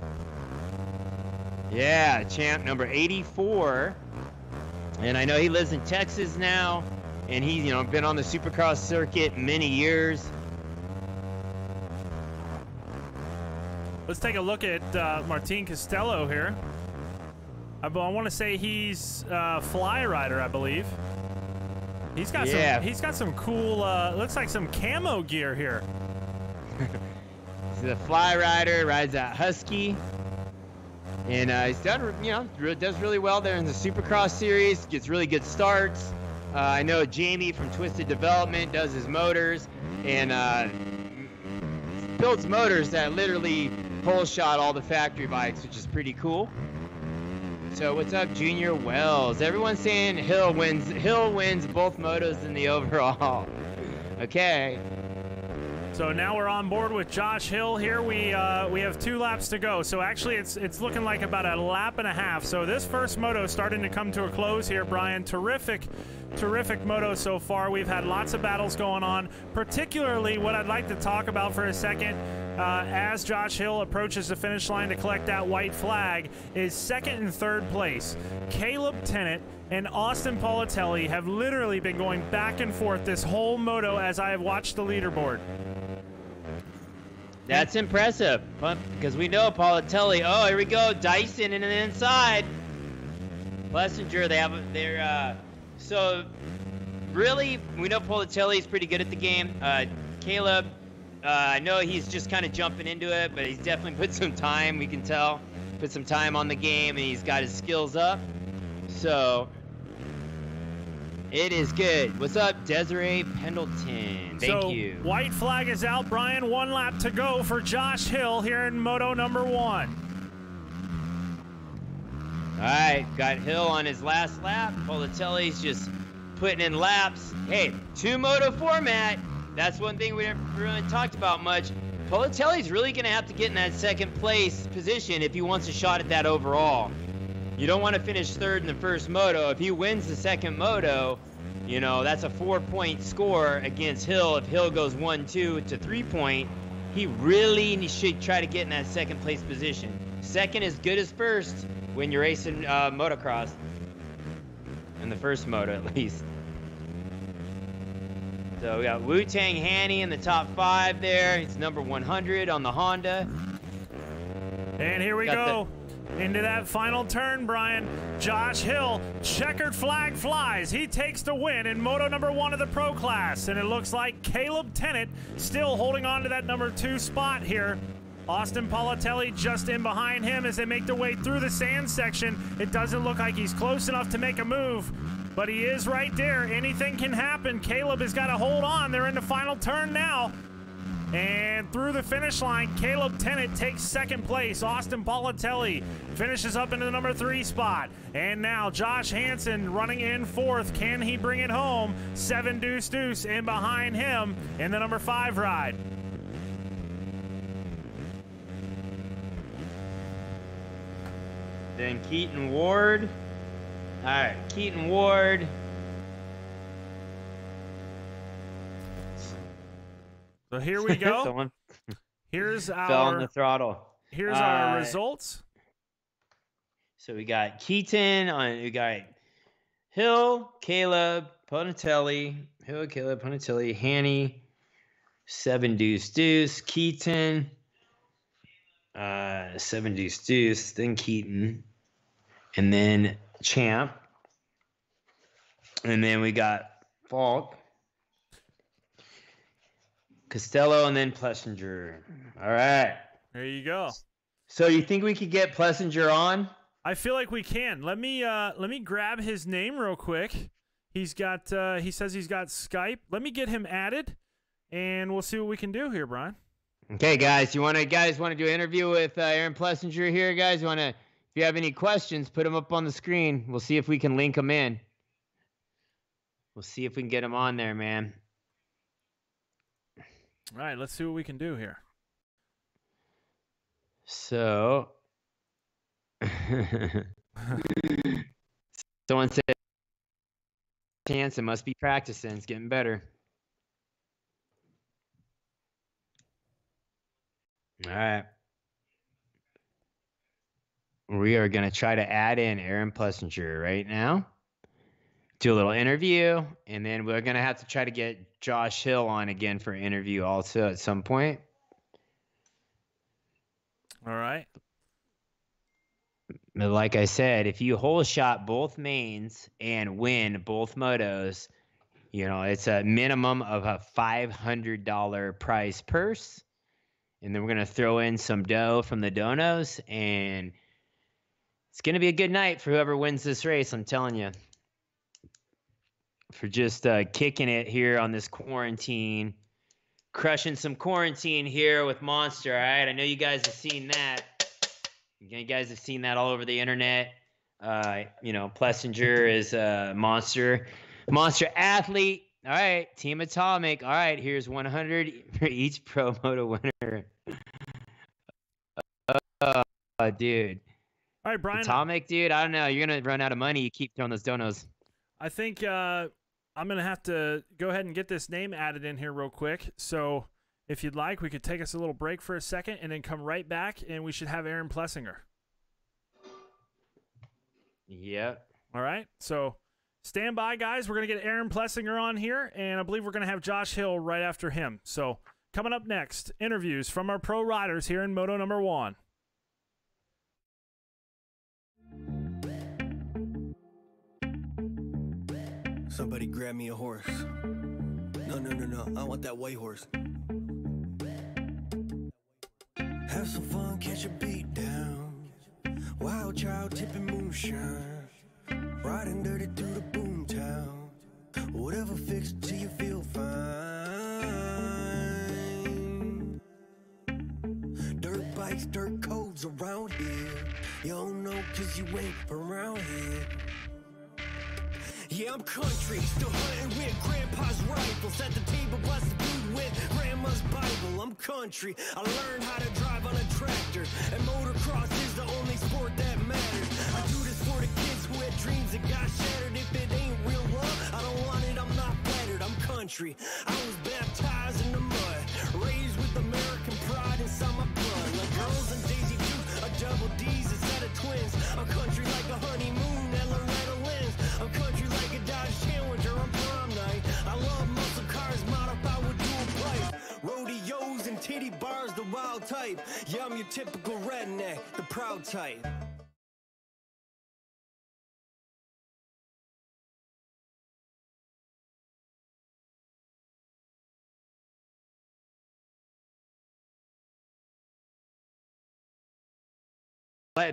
A: Yeah, champ number 84. And I know he lives in Texas now. And he's, been on the Supercross circuit many years.
B: Let's take a look at Martin Costello here. I want to say he's Fly Rider, I believe. He's got some cool, looks like some camo gear here.
A: He's a Fly Rider, rides that Husky. And he's done, does really well there in the Supercross series, gets really good starts. I know Jamie from Twisted Development does his motors and builds motors that literally pole shot all the factory bikes, which is pretty cool. So what's up, Junior Wells? Everyone's saying Hill wins both motos in the overall. Okay.
B: So now we're on board with Josh Hill here. We have 2 laps to go. So actually it's looking like about a lap and a half. So this first moto is starting to come to a close here, Brian. Terrific moto so far. We've had lots of battles going on. Particularly what I'd like to talk about for a second as Josh Hill approaches the finish line to collect that white flag is second and third place. Caleb Tennant and Austin Politelli have literally been going back and forth this whole moto as I have watched the leaderboard.
A: That's impressive, because we know Politelli. Oh, here we go, Dyson in the inside. Plessinger, so really, we know Politelli is pretty good at the game. Caleb, I know he's just kind of jumping into it, but he's definitely put some time, we can tell. Put some time on the game, and he's got his skills up. So, it is good. What's up, Desiree Pendleton? Thank you.
B: White flag is out, Brian. 1 lap to go for Josh Hill here in moto number 1.
A: All right, got Hill on his last lap. Politelli's just putting in laps. Hey, 2-moto format. That's one thing we haven't really talked about much. Politelli's really going to have to get in that second place position if he wants a shot at that overall. You don't want to finish third in the first moto. If he wins the second moto, that's a 4-point score against Hill. If Hill goes 1-2 to 3-point, he really should try to get in that second place position. Second is good as first when you're racing motocross. In the first moto, at least. So we got Wu-Tang Hanny in the top 5 there. He's number 100 on the Honda.
B: And here we go. Into that final turn, Brian. Josh Hill, checkered flag flies. He takes the win in moto number 1 of the pro class. And it looks like Caleb Tennant still holding on to that number 2 spot here. Austin Politelli just in behind him as they make their way through the sand section. It doesn't look like he's close enough to make a move, but he is right there. Anything can happen. Caleb has got to hold on. They're in the final turn now. And through the finish line, Caleb Tennant takes second place. Austin Politelli finishes up into the number 3 spot. And now Josh Hansen running in 4th. Can he bring it home? 7 Deuce Deuce in behind him in the number 5 ride.
A: Then Keaton Ward. All right, Keaton Ward.
B: So here we go.
A: Someone
B: Here's
A: fell on the throttle.
B: Here's our results.
A: So we got Keaton we got Hill, Caleb, Ponatelli, Hanny, 7 Deuce Deuce, Keaton, 7 Deuce Deuce, then Keaton, and then Champ, and then we got Falk, Costello, and then Plessinger. All right.
B: There you go.
A: So you think we could get Plessinger on?
B: I feel like we can. Let me grab his name real quick. He's got he says he's got Skype. Let me get him added, and we'll see what we can do here, Brian.
A: Okay, guys. You want to do an interview with Aaron Plessinger here, guys? If you have any questions, put them up on the screen. We'll see if we can link them in. We'll see if we can get him on there, man.
B: All right, let's see what we can do here.
A: So, someone said, "Chance, it must be practicing. It's getting better." All right. We are going to try to add in Aaron Plessinger right now. Do a little interview, and then we're going to have to try to get Josh Hill on again for an interview also at some point.
B: All right.
A: But like I said, if you hole shot both mains and win both motos, it's a minimum of a $500 prize purse. And then we're going to throw in some dough from the donos, and it's going to be a good night for whoever wins this race, I'm telling you. For just kicking it here on this quarantine. Crushing some quarantine here with Monster, all right? I know you guys have seen that. You guys have seen that all over the internet. Plessinger is a monster athlete. All right, Team Atomic. All right, here's 100 for each Pro Moto winner. Dude.
B: All right, Brian.
A: Atomic, dude. I don't know. You're gonna run out of money. You keep throwing those donos.
B: I think I'm gonna have to go ahead and get this name added in here real quick. So, if you'd like, we could take us a little break for a second and then come right back, and we should have Aaron Plessinger.
A: Yep.
B: All right. So. Stand by, guys. We're going to get Aaron Plessinger on here, and I believe we're going to have Josh Hill right after him. So, coming up next, interviews from our pro riders here in Moto number 1.
C: Somebody grab me a horse. No. I want that white horse. Have some fun, catch a beat down. Wild child tipping moonshine. Riding dirty through the boom town. Whatever fix till you feel fine. Dirt bikes, dirt codes around here. You don't know cause you ain't around here. Yeah, I'm country, still hunting with grandpa's rifles. At the table, busting food with grandma's Bible. I'm country, I learned how to drive on a tractor. And motocross is the only sport that matters. I do this for the kids who had dreams that got shattered. If it ain't real love, I don't want it, I'm not flattered. I'm country, I was baptized in the mud. Raised with American pride inside my blood. Like girls and Daisy Duke, a double D's, a set of twins. I'm country like a honeymoon at Loretta Lynn's. I'm country like a Dodge Challenger on prom night. I love muscle cars modified with dual pipes. Rodeos and titty bars, the wild type. Yeah, I'm your typical redneck, the proud type.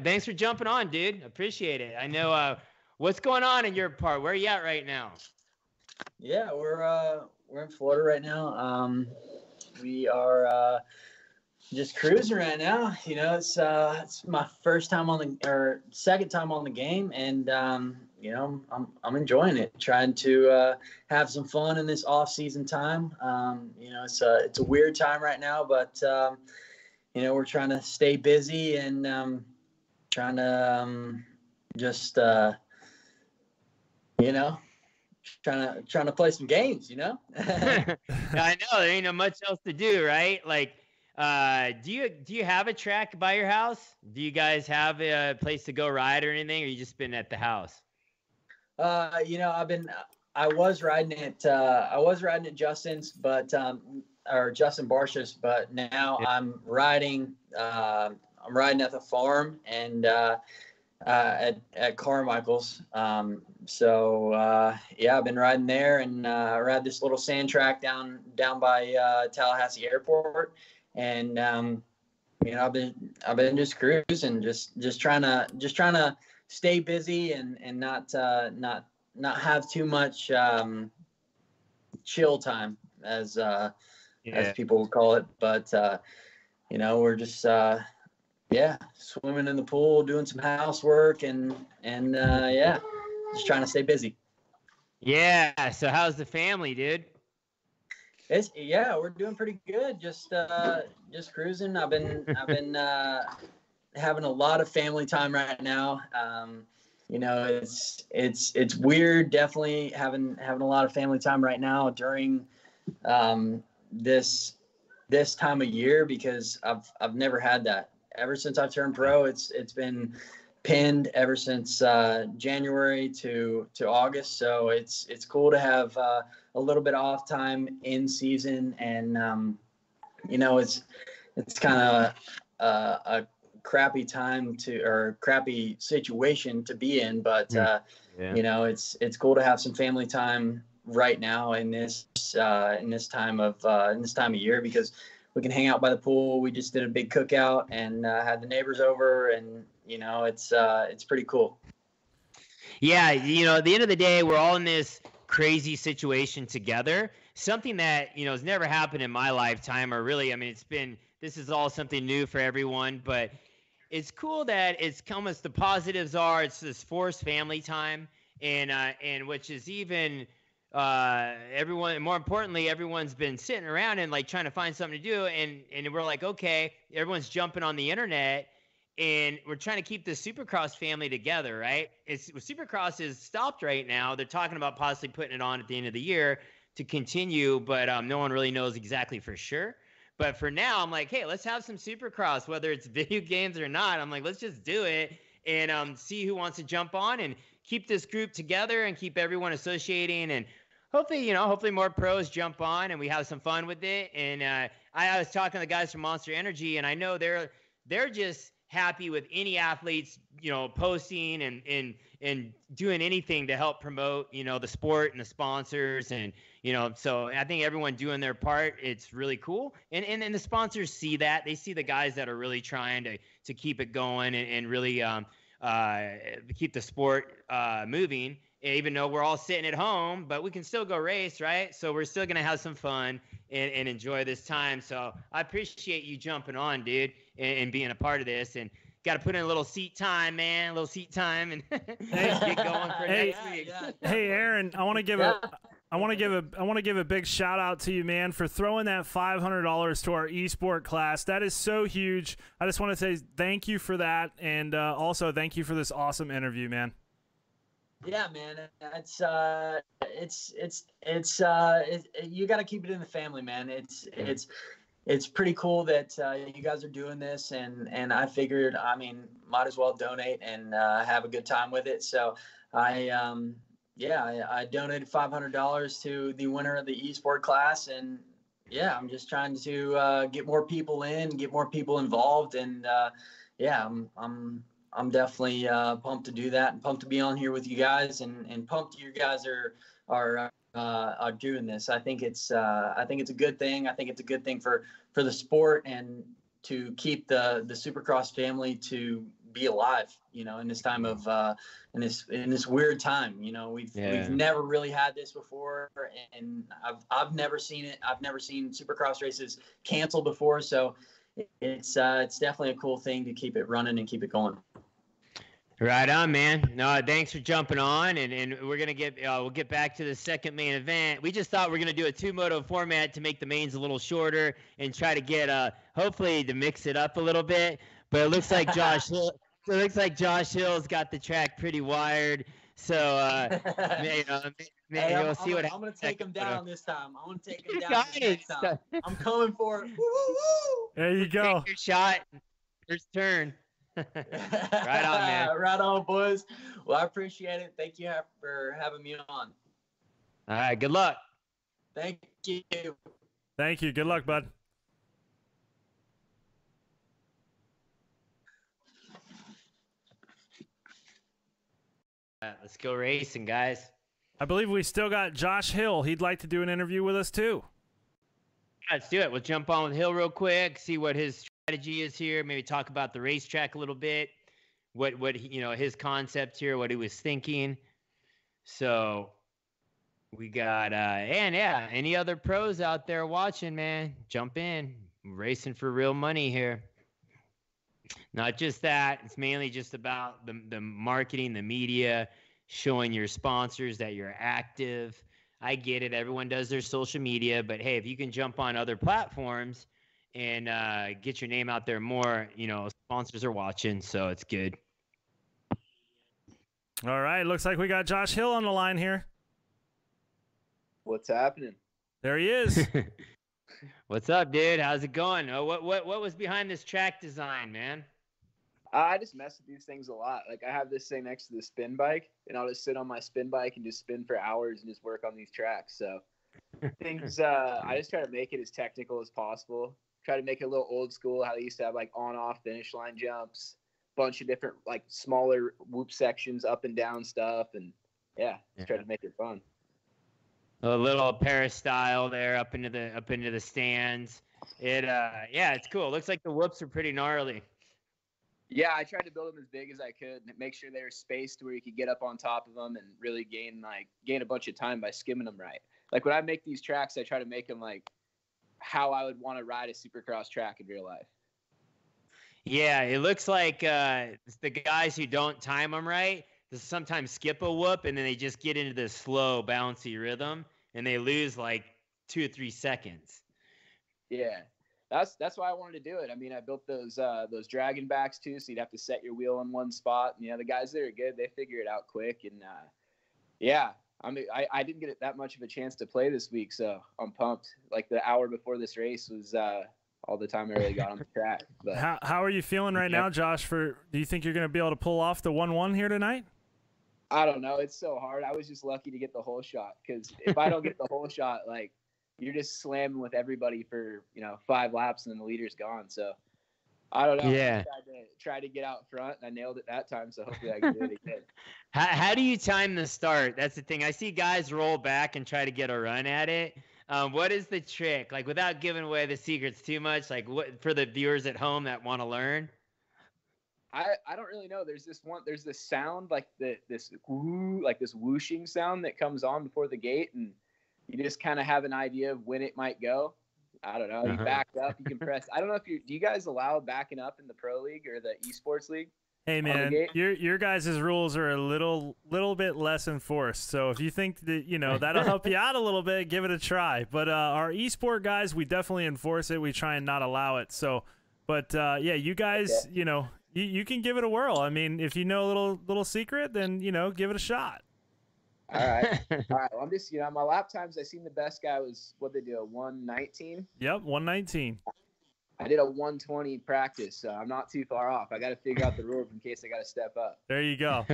A: Thanks for jumping on, dude. Appreciate it. I know what's going on in your part. Where are you at right now?
D: Yeah, we're in Florida right now. We are just cruising right now. It's my first time second time on the game, and I'm enjoying it. Trying to have some fun in this off-season time. It's a weird time right now, but we're trying to stay busy and trying to trying to play some games, I
A: know there ain't much else to do, right? Like, do you have a track by your house? Do you guys have a place to go ride or anything, or you just been at the house?
D: I was riding at Justin's, but or Justin Barsha's, but now I'm riding I'm riding at the farm and at Carmichael's. Yeah, I've been riding there, and I ride this little sand track down by Tallahassee Airport, and I've been just cruising, just trying to stay busy and not have too much chill time, as people would call it. But we're just swimming in the pool, doing some housework, and just trying to stay busy.
A: Yeah. So how's the family, dude?
D: We're doing pretty good. Just cruising. I've been having a lot of family time right now. It's weird. Definitely having a lot of family time right now during this time of year, because I've never had that ever since I've turned pro. It's been pinned ever since January to August. So it's cool to have a little bit off time in season, and it's kind of a crappy crappy situation to be in, but it's cool to have some family time right now in this time of year, because we can hang out by the pool. We just did a big cookout and had the neighbors over, and it's pretty cool.
A: Yeah, at the end of the day, we're all in this crazy situation together. Something that has never happened in my lifetime, or really, this is all something new for everyone, but it's cool that it's almost the positives are it's this forced family time, and which is even everyone, more importantly, everyone's been sitting around and like trying to find something to do, and we're like, okay, everyone's jumping on the internet, and we're trying to keep the Supercross family together, right? Supercross is stopped right now. They're talking about possibly putting it on at the end of the year to continue, but no one really knows exactly for sure. But for now, I'm like, hey, let's have some Supercross, whether it's video games or not. I'm like, let's just do it and see who wants to jump on and keep this group together and keep everyone associating. And hopefully more pros jump on and we have some fun with it. And I was talking to the guys from Monster Energy, and I know they're just happy with any athletes, posting and doing anything to help promote, the sport and the sponsors. And, so I think everyone doing their part, it's really cool. And the sponsors see that. They see the guys that are really trying to keep it going and really keep the sport moving, even though we're all sitting at home, but we can still go race, right? So we're still going to have some fun and enjoy this time. So I appreciate you jumping on, dude, and being a part of this. And got to put in a little seat time, man, and get going for next week.
B: Hey, Aaron, I want to give a big shout out to you, man, for throwing that $500 to our esport class. That is so huge. I just want to say thank you for that, and also thank you for this awesome interview, man.
D: Yeah, man, you got to keep it in the family, man. It's pretty cool that you guys are doing this, and I figured, might as well donate and have a good time with it. So I donated $500 to the winner of the eSport class, and I'm just trying to get more people in, get more people involved, and I'm definitely pumped to do that, and pumped to be on here with you guys, and pumped you guys are doing this. I think it's a good thing. I think it's a good thing for the sport, and to keep the Supercross family to be alive, in this time of in this weird time. We've never really had this before, and I've never seen it. I've never seen Supercross races canceled before, so it's definitely a cool thing to keep it running and keep it going.
A: Right on, man. No, thanks for jumping on, and we're gonna we'll get back to the second main event. We just thought we're gonna do a 2-moto format to make the mains a little shorter and try to get hopefully to mix it up a little bit. But it looks like Josh Hill's got the track pretty wired. So maybe we'll see what happens.
D: I'm gonna take him down this time. I'm gonna take him down next time. I'm coming for it. Woo, woo, woo.
B: There you go.
A: Take your shot. First turn. Right on, man.
D: Right on, boys. Well, I appreciate it. Thank you for having me on.
A: All right. Good luck.
D: Thank you.
B: Thank you. Good luck, bud.
A: let's go racing, guys.
B: I believe we still got Josh Hill. He'd like to do an interview with us too.
A: Let's do it. We'll jump on with Hill real quick, see what his strategy is here. Maybe talk about the racetrack a little bit. What his concept here, what he was thinking. So we got any other pros out there watching, man? Jump in. We're racing for real money here. Not just that. It's mainly just about the marketing, the media, showing your sponsors that you're active. I get it. Everyone does their social media, but hey, if you can jump on other platforms and get your name out there more, sponsors are watching, so it's good.
B: All right, looks like we got Josh Hill on the line here.
E: What's happening?
B: There he is.
A: What's up, dude? How's it going? Oh, what was behind this track design, man?
E: I just mess with these things a lot. Like, I have this thing next to the spin bike, and I'll just sit on my spin bike and just spin for hours and just work on these tracks. So things, I just try to make it as technical as possible. Try to make it a little old school, how they used to have like on-off finish line jumps, bunch of different like smaller whoop sections, up and down stuff, and just try to make it fun.
A: A little Paris style there up into the stands. It's cool. Looks like the whoops are pretty gnarly.
E: Yeah, I tried to build them as big as I could and make sure they were spaced where you could get up on top of them and really gain a bunch of time by skimming them right. Like when I make these tracks, I try to make them like how I would want to ride a supercross track in real life.
A: Yeah, it looks like the guys who don't time them right, they sometimes skip a whoop and then they just get into this slow, bouncy rhythm and they lose like 2 or 3 seconds.
E: Yeah, that's why I wanted to do it. I mean, I built those dragon backs too, so you'd have to set your wheel in one spot. And, the guys that are good, they figure it out quick. And I didn't get that much of a chance to play this week, so I'm pumped. Like the hour before this race was all the time I really got on the track. But
B: how are you feeling right now, Josh? Do you think you're going to be able to pull off the 1-1 here tonight?
E: I don't know. It's so hard. I was just lucky to get the whole shot, because if I don't get the whole shot, like, you're just slamming with everybody for 5 laps and then the leader's gone. So I don't know.
A: Yeah.
E: I tried to get out front and I nailed it that time. So hopefully I can do it again.
A: How do you time the start? That's the thing. I see guys roll back and try to get a run at it. What is the trick? Like, without giving away the secrets too much, like what for the viewers at home that want to learn?
E: I don't really know. There's this sound like this whooshing sound that comes on before the gate, and you just kind of have an idea of when it might go. I don't know. You back up, you can press. I don't know if do you guys allow backing up in the pro league or the esports league?
B: Hey man, your guys' rules are a little bit less enforced. So if you think that that'll help you out a little bit, give it a try. But our esport guys, we definitely enforce it. We try and not allow it. So, but you guys, you can give it a whirl. I mean, if you know a little secret, then give it a shot.
E: All right. Well, I'm just my lap times. I seen the best guy was what they do, a 1:19.
B: Yep, 1:19.
E: I did a 1:20 practice, so I'm not too far off. I got to figure out the rules in case I got to step up.
B: There you go.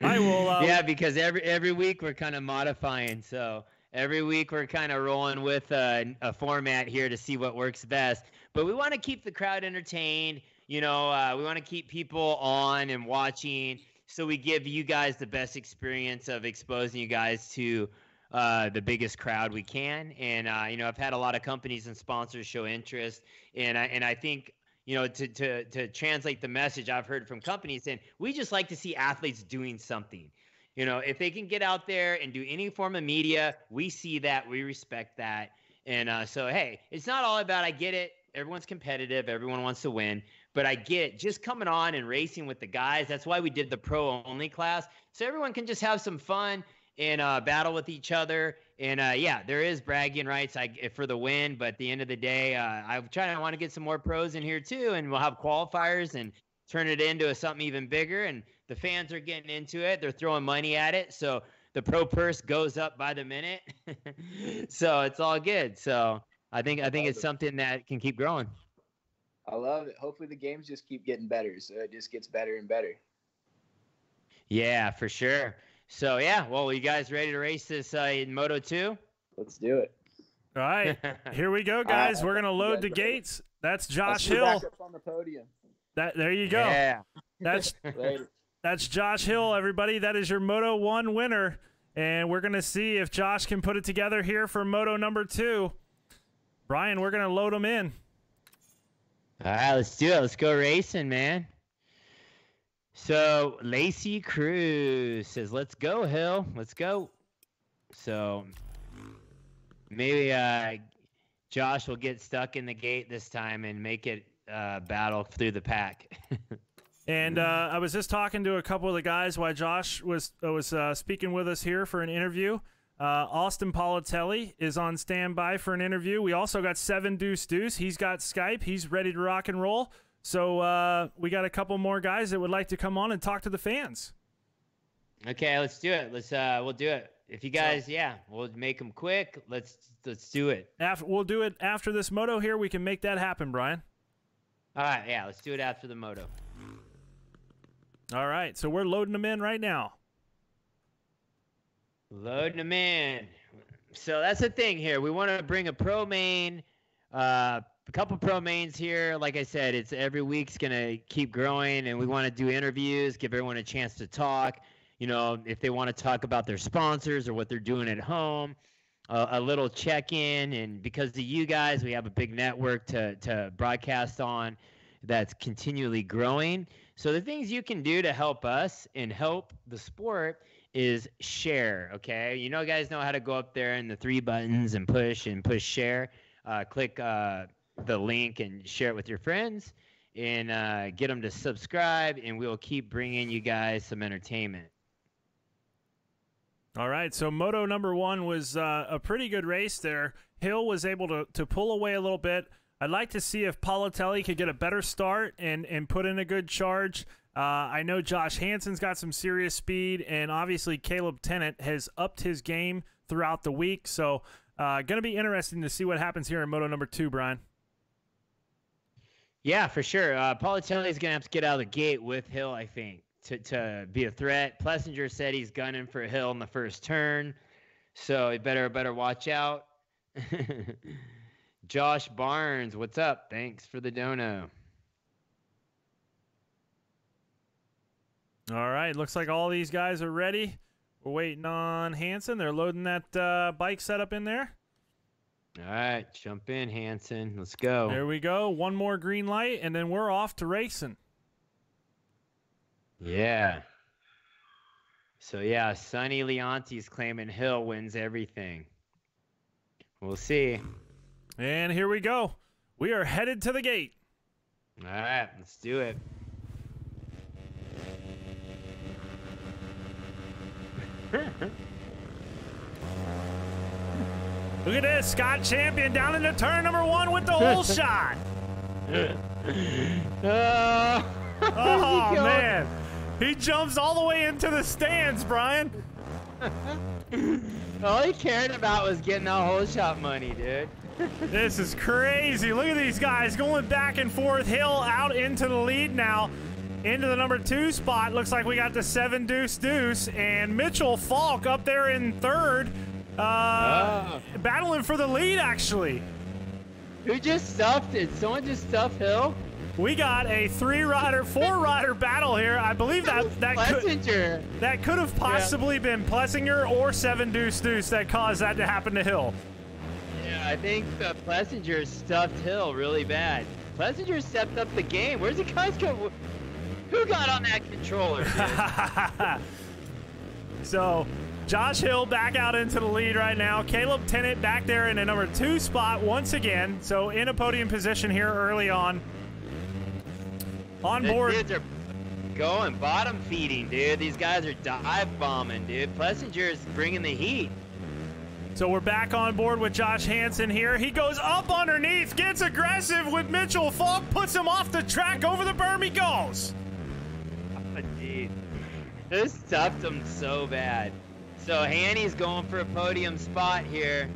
B: I will.
A: Yeah, because every week we're kind of modifying. So every week we're kind of rolling with a format here to see what works best. But we want to keep the crowd entertained. We want to keep people on and watching. So we give you guys the best experience of exposing you guys to the biggest crowd we can. And, I've had a lot of companies and sponsors show interest. And I think, to translate the message I've heard from companies saying, we just like to see athletes doing something. If they can get out there and do any form of media, we see that, we respect that. And so, hey, it's not all about, I get it. Everyone's competitive. Everyone wants to win. But I get just coming on and racing with the guys. That's why we did the pro-only class. So everyone can just have some fun and battle with each other. And, there is bragging rights for the win. But at the end of the day, I want to get some more pros in here too. And we'll have qualifiers and turn it into something even bigger. And the fans are getting into it. They're throwing money at it. So the pro purse goes up by the minute. So it's all good. So I think it's something that can keep growing.
E: I love it. Hopefully the games just keep getting better, so it just gets better and better.
A: Yeah, for sure. So, well, you guys ready to race this in Moto 2?
E: Let's do it.
B: All right. Here we go, guys. We're going to load the gates. That's Josh Hill.
E: Back up on the podium.
B: There you go.
A: Yeah.
B: That's
E: Later.
B: That's Josh Hill, everybody. That is your Moto 1 winner. And we're going to see if Josh can put it together here for Moto number 2. Brian, we're going to load him in.
A: All right, let's do it. Let's go racing, man. So Lacey Cruz says, let's go, Hill. Let's go. So maybe Josh will get stuck in the gate this time and make it battle through the pack.
B: And I was just talking to a couple of the guys while Josh was speaking with us here for an interview. Austin Politelli is on standby for an interview. We also got 7 Deuce Deuce. He's got Skype. He's ready to rock and roll. So we got a couple more guys that would like to come on and talk to the fans.
A: Okay, let's do it. We'll do it. If you guys, we'll make them quick. Let's do it.
B: We'll do it after this moto here. We can make that happen, Brian.
A: All right, yeah, let's do it after the moto.
B: All right, so we're loading them in right now.
A: Loading them in. So that's the thing here. We want to bring a pro main, a couple pro mains here. Like I said, it's every week's going to keep growing, and we want to do interviews, give everyone a chance to talk. You know, if they want to talk about their sponsors or what they're doing at home, a little check-in. And because of you guys, we have a big network to broadcast on that's continually growing. So the things you can do to help us and help the sport is share, okay? You guys know how to go up there in the 3 buttons and push share. Click the link and share it with your friends and get them to subscribe, and we'll keep bringing you guys some entertainment.
B: All right, so Moto number 1 was a pretty good race there. Hill was able to pull away a little bit. I'd like to see if Politelli could get a better start and put in a good charge. I know Josh Hansen's got some serious speed, and obviously Caleb Tennant has upped his game throughout the week. So going to be interesting to see what happens here in Moto number 2, Brian.
A: Yeah, for sure. Politelli's going to have to get out of the gate with Hill, I think, to be a threat. Plessinger said he's gunning for Hill in the first turn, so he better watch out. Josh Barnes, what's up? Thanks for the dono.
B: All right, looks like all these guys are ready. We're waiting on Hansen. They're loading that bike setup in there.
A: All right, jump in, Hansen. Let's go.
B: There we go. One more green light, and then we're off to racing.
A: Yeah. So, yeah, Sonny Leonti's claiming Hill wins everything. We'll see.
B: And here we go. We are headed to the gate.
A: All right, let's do it.
B: Look at this. Scott Champion down into turn number 1 with the whole shot. Oh, man. He jumps all the way into the stands, Brian.
A: All he cared about was getting that whole shot money, dude.
B: This is crazy. Look at these guys going back and forth. Hill out into the lead now. Into the number 2 spot. Looks like we got the 7 Deuce Deuce. And Mitchell Falk up there in 3rd. Battling for the lead, actually.
A: Who just stuffed it? Someone just stuffed Hill?
B: We got a 4-rider battle here. I believe that could have possibly been Plessinger or 7 Deuce Deuce that caused that to happen to Hill.
A: Yeah, I think Plessinger stuffed Hill really bad. Plessinger stepped up the game. Where's the guys go? Who got on that controller?
B: So, Josh Hill back out into the lead right now. Caleb Tennant back there in the number 2 spot once again. So, in a podium position here early on. On board.
A: These dudes are going bottom feeding, dude. These guys are dive bombing, dude. Plessinger is bringing the heat.
B: So we're back on board with Josh Hansen here. He goes up underneath, gets aggressive with Mitchell Falk, puts him off the track. Over the berm he goes.
A: Oh, geez. This stuffed him so bad. So Hanny's going for a podium spot here.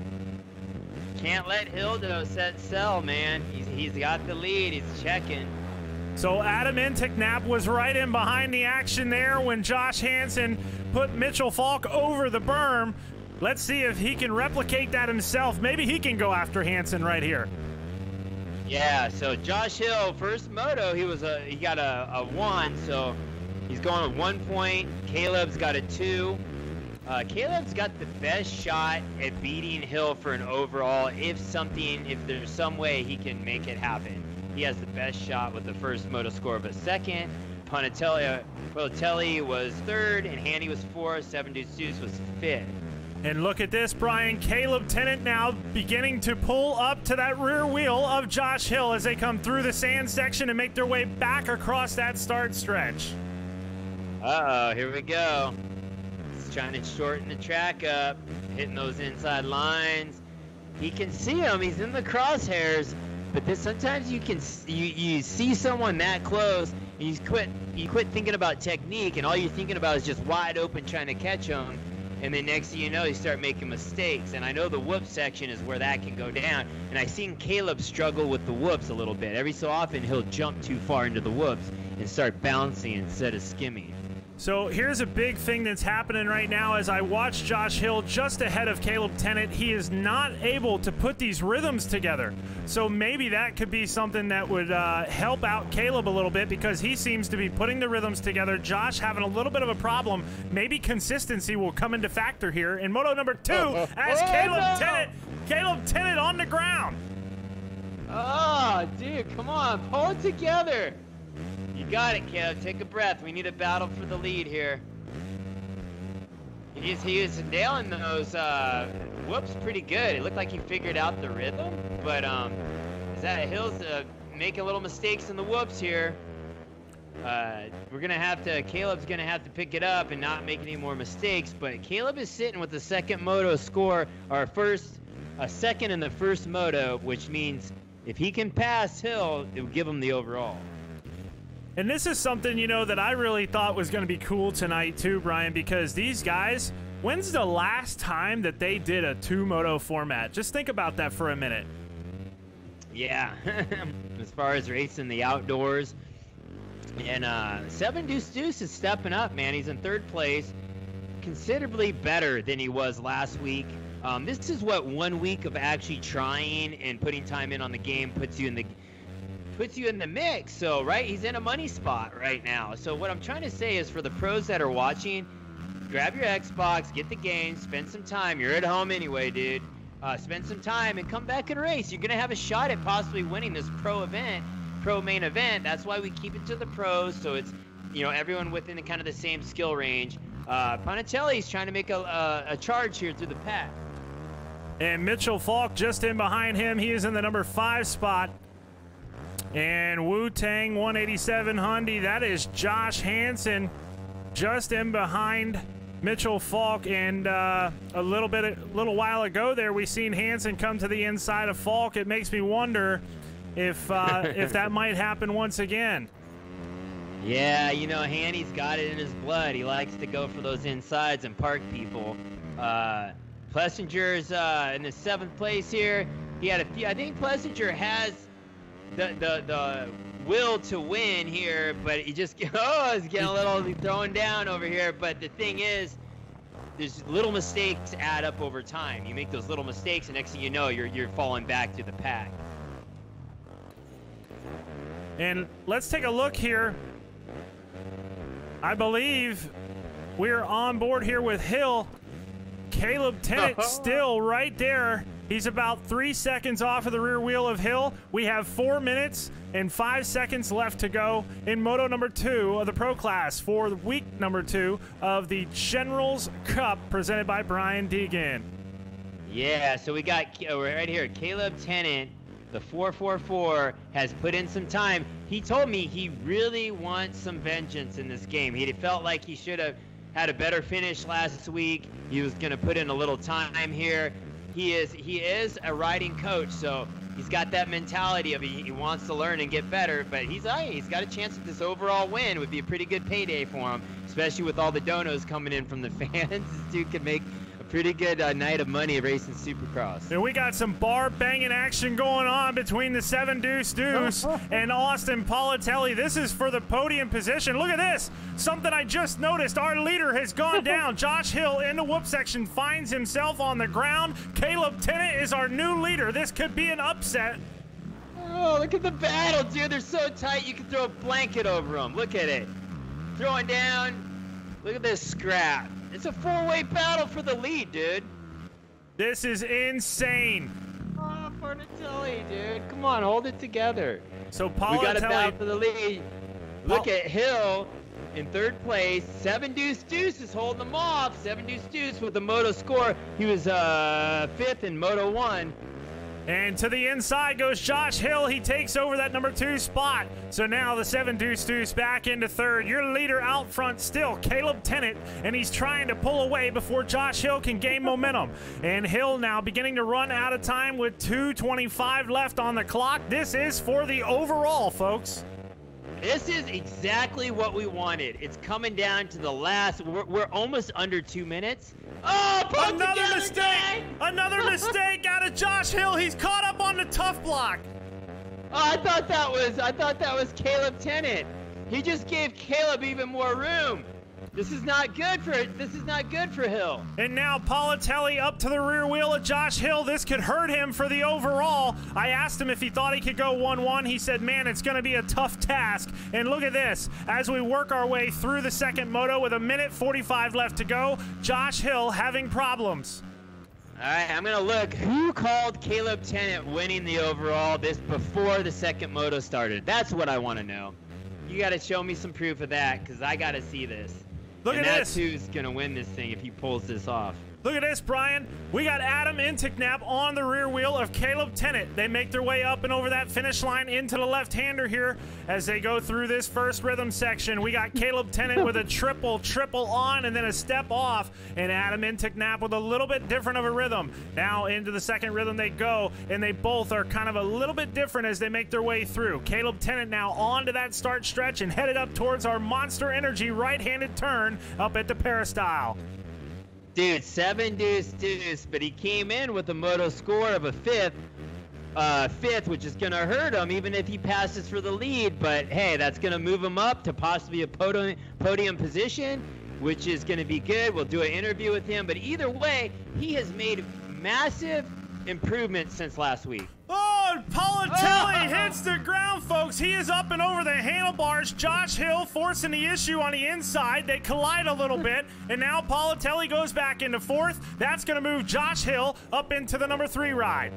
A: Can't let Hildo set sell, man. He's got the lead. He's checking.
B: So Adam Inticknap was right in behind the action there when Josh Hansen put Mitchell Falk over the berm. Let's see if he can replicate that himself. Maybe he can go after Hansen right here.
A: Yeah, so Josh Hill, first moto, he got a 1, so He's going with 1 point. Caleb's got a 2. Caleb's got the best shot at beating Hill for an overall if there's some way he can make it happen. He has the best shot with the first moto score of a 2nd. Politelli was 3rd, and Handy was 4th. 7 Deuce was 5th.
B: And look at this, Brian. Caleb Tennant now beginning to pull up to that rear wheel of Josh Hill as they come through the sand section and make their way back across that start stretch.
A: Uh-oh, here we go. He's trying to shorten the track up, hitting those inside lines. He can see him. He's in the crosshairs. But sometimes you see someone that close, and you quit thinking about technique, and all you're thinking about is just wide open trying to catch them. And then next thing you know, you start making mistakes. And I know the whoop section is where that can go down. And I've seen Caleb struggle with the whoops a little bit. Every so often, he'll jump too far into the whoops and start bouncing instead of skimming.
B: So here's a big thing that's happening right now as I watch Josh Hill just ahead of Caleb Tennant. He is not able to put these rhythms together. So maybe that could be something that would help out Caleb a little bit because he seems to be putting the rhythms together. Josh having a little bit of a problem. Maybe consistency will come into factor here in moto number 2 as Caleb Tennant on the ground.
A: Oh, dude, come on, pull it together. You got it, Caleb. Take a breath. We need a battle for the lead here. He was nailing those whoops pretty good. It looked like he figured out the rhythm, but Hill's making little mistakes in the whoops here. Caleb's gonna have to pick it up and not make any more mistakes. But Caleb is sitting with the 2nd moto score, or a 2nd in the first moto, which means if he can pass Hill, it will give him the overall.
B: And this is something, that I really thought was going to be cool tonight too, Brian, because these guys, when's the last time that they did a 2-moto format? Just think about that for a minute.
A: Yeah, as far as racing the outdoors. And 7 Deuce is stepping up, man. He's in 3rd place, considerably better than he was last week. This is what 1 week of actually trying and putting time in on the game puts you in the mix. So, right, he's in a money spot right now. So what I'm trying to say is for the pros that are watching, grab your Xbox, get the game, spend some time. You're at home anyway, dude. Spend some time and come back and race. You're going to have a shot at possibly winning this pro main event. That's why we keep it to the pros, so it's, everyone within kind of the same skill range. Ponitelli's trying to make a charge here through the pack.
B: And Mitchell Falk just in behind him. He is in the number 5 spot. And Wu-Tang 187 Hyundai, that is Josh Hansen just in behind Mitchell Falk. And a little while ago there, we seen Hansen come to the inside of Falk. It makes me wonder if that might happen once again.
A: Yeah, Handy's got it in his blood. He likes to go for those insides and park people. Plessinger's in the 7th place here. He had a few. I think Plessinger has the will to win here, but he just is getting a little thrown down over here. But the thing is, there's little mistakes add up over time. You make those little mistakes, and next thing you know, you're falling back to the pack.
B: And let's take a look here. I believe we're on board here with Hill. Caleb Tennant still right there. He's about 3 seconds off of the rear wheel of Hill. We have 4 minutes and 5 seconds left to go in moto number 2 of the pro class for week number 2 of the Generals Cup presented by Brian Deegan.
A: Yeah, so we got right here, Caleb Tennant, the 444, has put in some time. He told me he really wants some vengeance in this game. He felt like he should have had a better finish last week. He was going to put in a little time here. He is a riding coach, so he's got that mentality of he wants to learn and get better, but he's got a chance at this overall win. Would be a pretty good payday for him, especially with all the donos coming in from the fans. This dude could make a pretty good night of money racing Supercross.
B: And we got some bar banging action going on between the 7 Deuce and Austin Politelli. This is for the podium position. Look at this. Something I just noticed. Our leader has gone down. Josh Hill in the whoop section finds himself on the ground. Caleb Tennant is our new leader. This could be an upset.
A: Oh, look at the battle, dude. They're so tight you can throw a blanket over them. Look at it. throwing down. Look at this scrap. It's a 4-way battle for the lead, dude.
B: This is insane.
A: Oh, Parnatelli, dude. Come on, hold it together.
B: So
A: We got a battle
B: Politelli,
A: for the lead. Look at Hill in third place. 7 Deuce Deuce is holding them off. 7 Deuce Deuce with the moto score. He was 5th in Moto 1.
B: and to the inside goes Josh Hill. He takes over that number 2 spot. So now the 7 Deuce Deuce back into third. Your leader out front still, Caleb Tennant, and he's trying to pull away before Josh Hill can gain momentum. And Hill now beginning to run out of time with 2:25 left on the clock. This is for the overall, folks.
A: This is exactly what we wanted. It's coming down to the last. We're almost under 2 minutes. Oh, pulled
B: Another
A: together,
B: mistake!
A: guy!
B: Another mistake out of Josh Hill. He's caught up on the tough block.
A: Oh, I thought that was Caleb Tennant. He just gave Caleb even more room. This is not good for Hill.
B: And now Politelli up to the rear wheel of Josh Hill. This could hurt him for the overall. I asked him if he thought he could go 1-1. He said, man, it's going to be a tough task. And look at this. As we work our way through the second moto with 1:45 left to go, Josh Hill having problems.
A: All right, I'm going to look. Who called Caleb Tennant winning the overall this before the second moto started? That's what I want to know. You got to show me some proof of that because I got to see this.
B: Look
A: And
B: at
A: that's
B: this.
A: who's going to win this thing if he pulls this off.
B: Look at this, Brian. We got Adam Intignap on the rear wheel of Caleb Tennant. They make their way up and over that finish line into the left-hander here as they go through this first rhythm section. We got Caleb Tennant with a triple on and then a step off, and Adam Intignap with a little bit different of a rhythm. Now into the second rhythm they go, and they both are kind of a little bit different as they make their way through. Caleb Tennant now on to that start stretch and headed up towards our Monster Energy right-handed turn up at the Peristyle.
A: Dude, 7 Deuce Deuce, but he came in with a moto score of a fifth, which is going to hurt him even if he passes for the lead. But hey, that's going to move him up to possibly a podium position, which is going to be good. We'll do an interview with him. But either way, he has made massive improvements since last week.
B: Oh, Politelli hits the ground, folks. He is up and over the handlebars. Josh Hill forcing the issue on the inside. They collide a little bit, and now Politelli goes back into fourth. That's going to move Josh Hill up into the number 3 ride.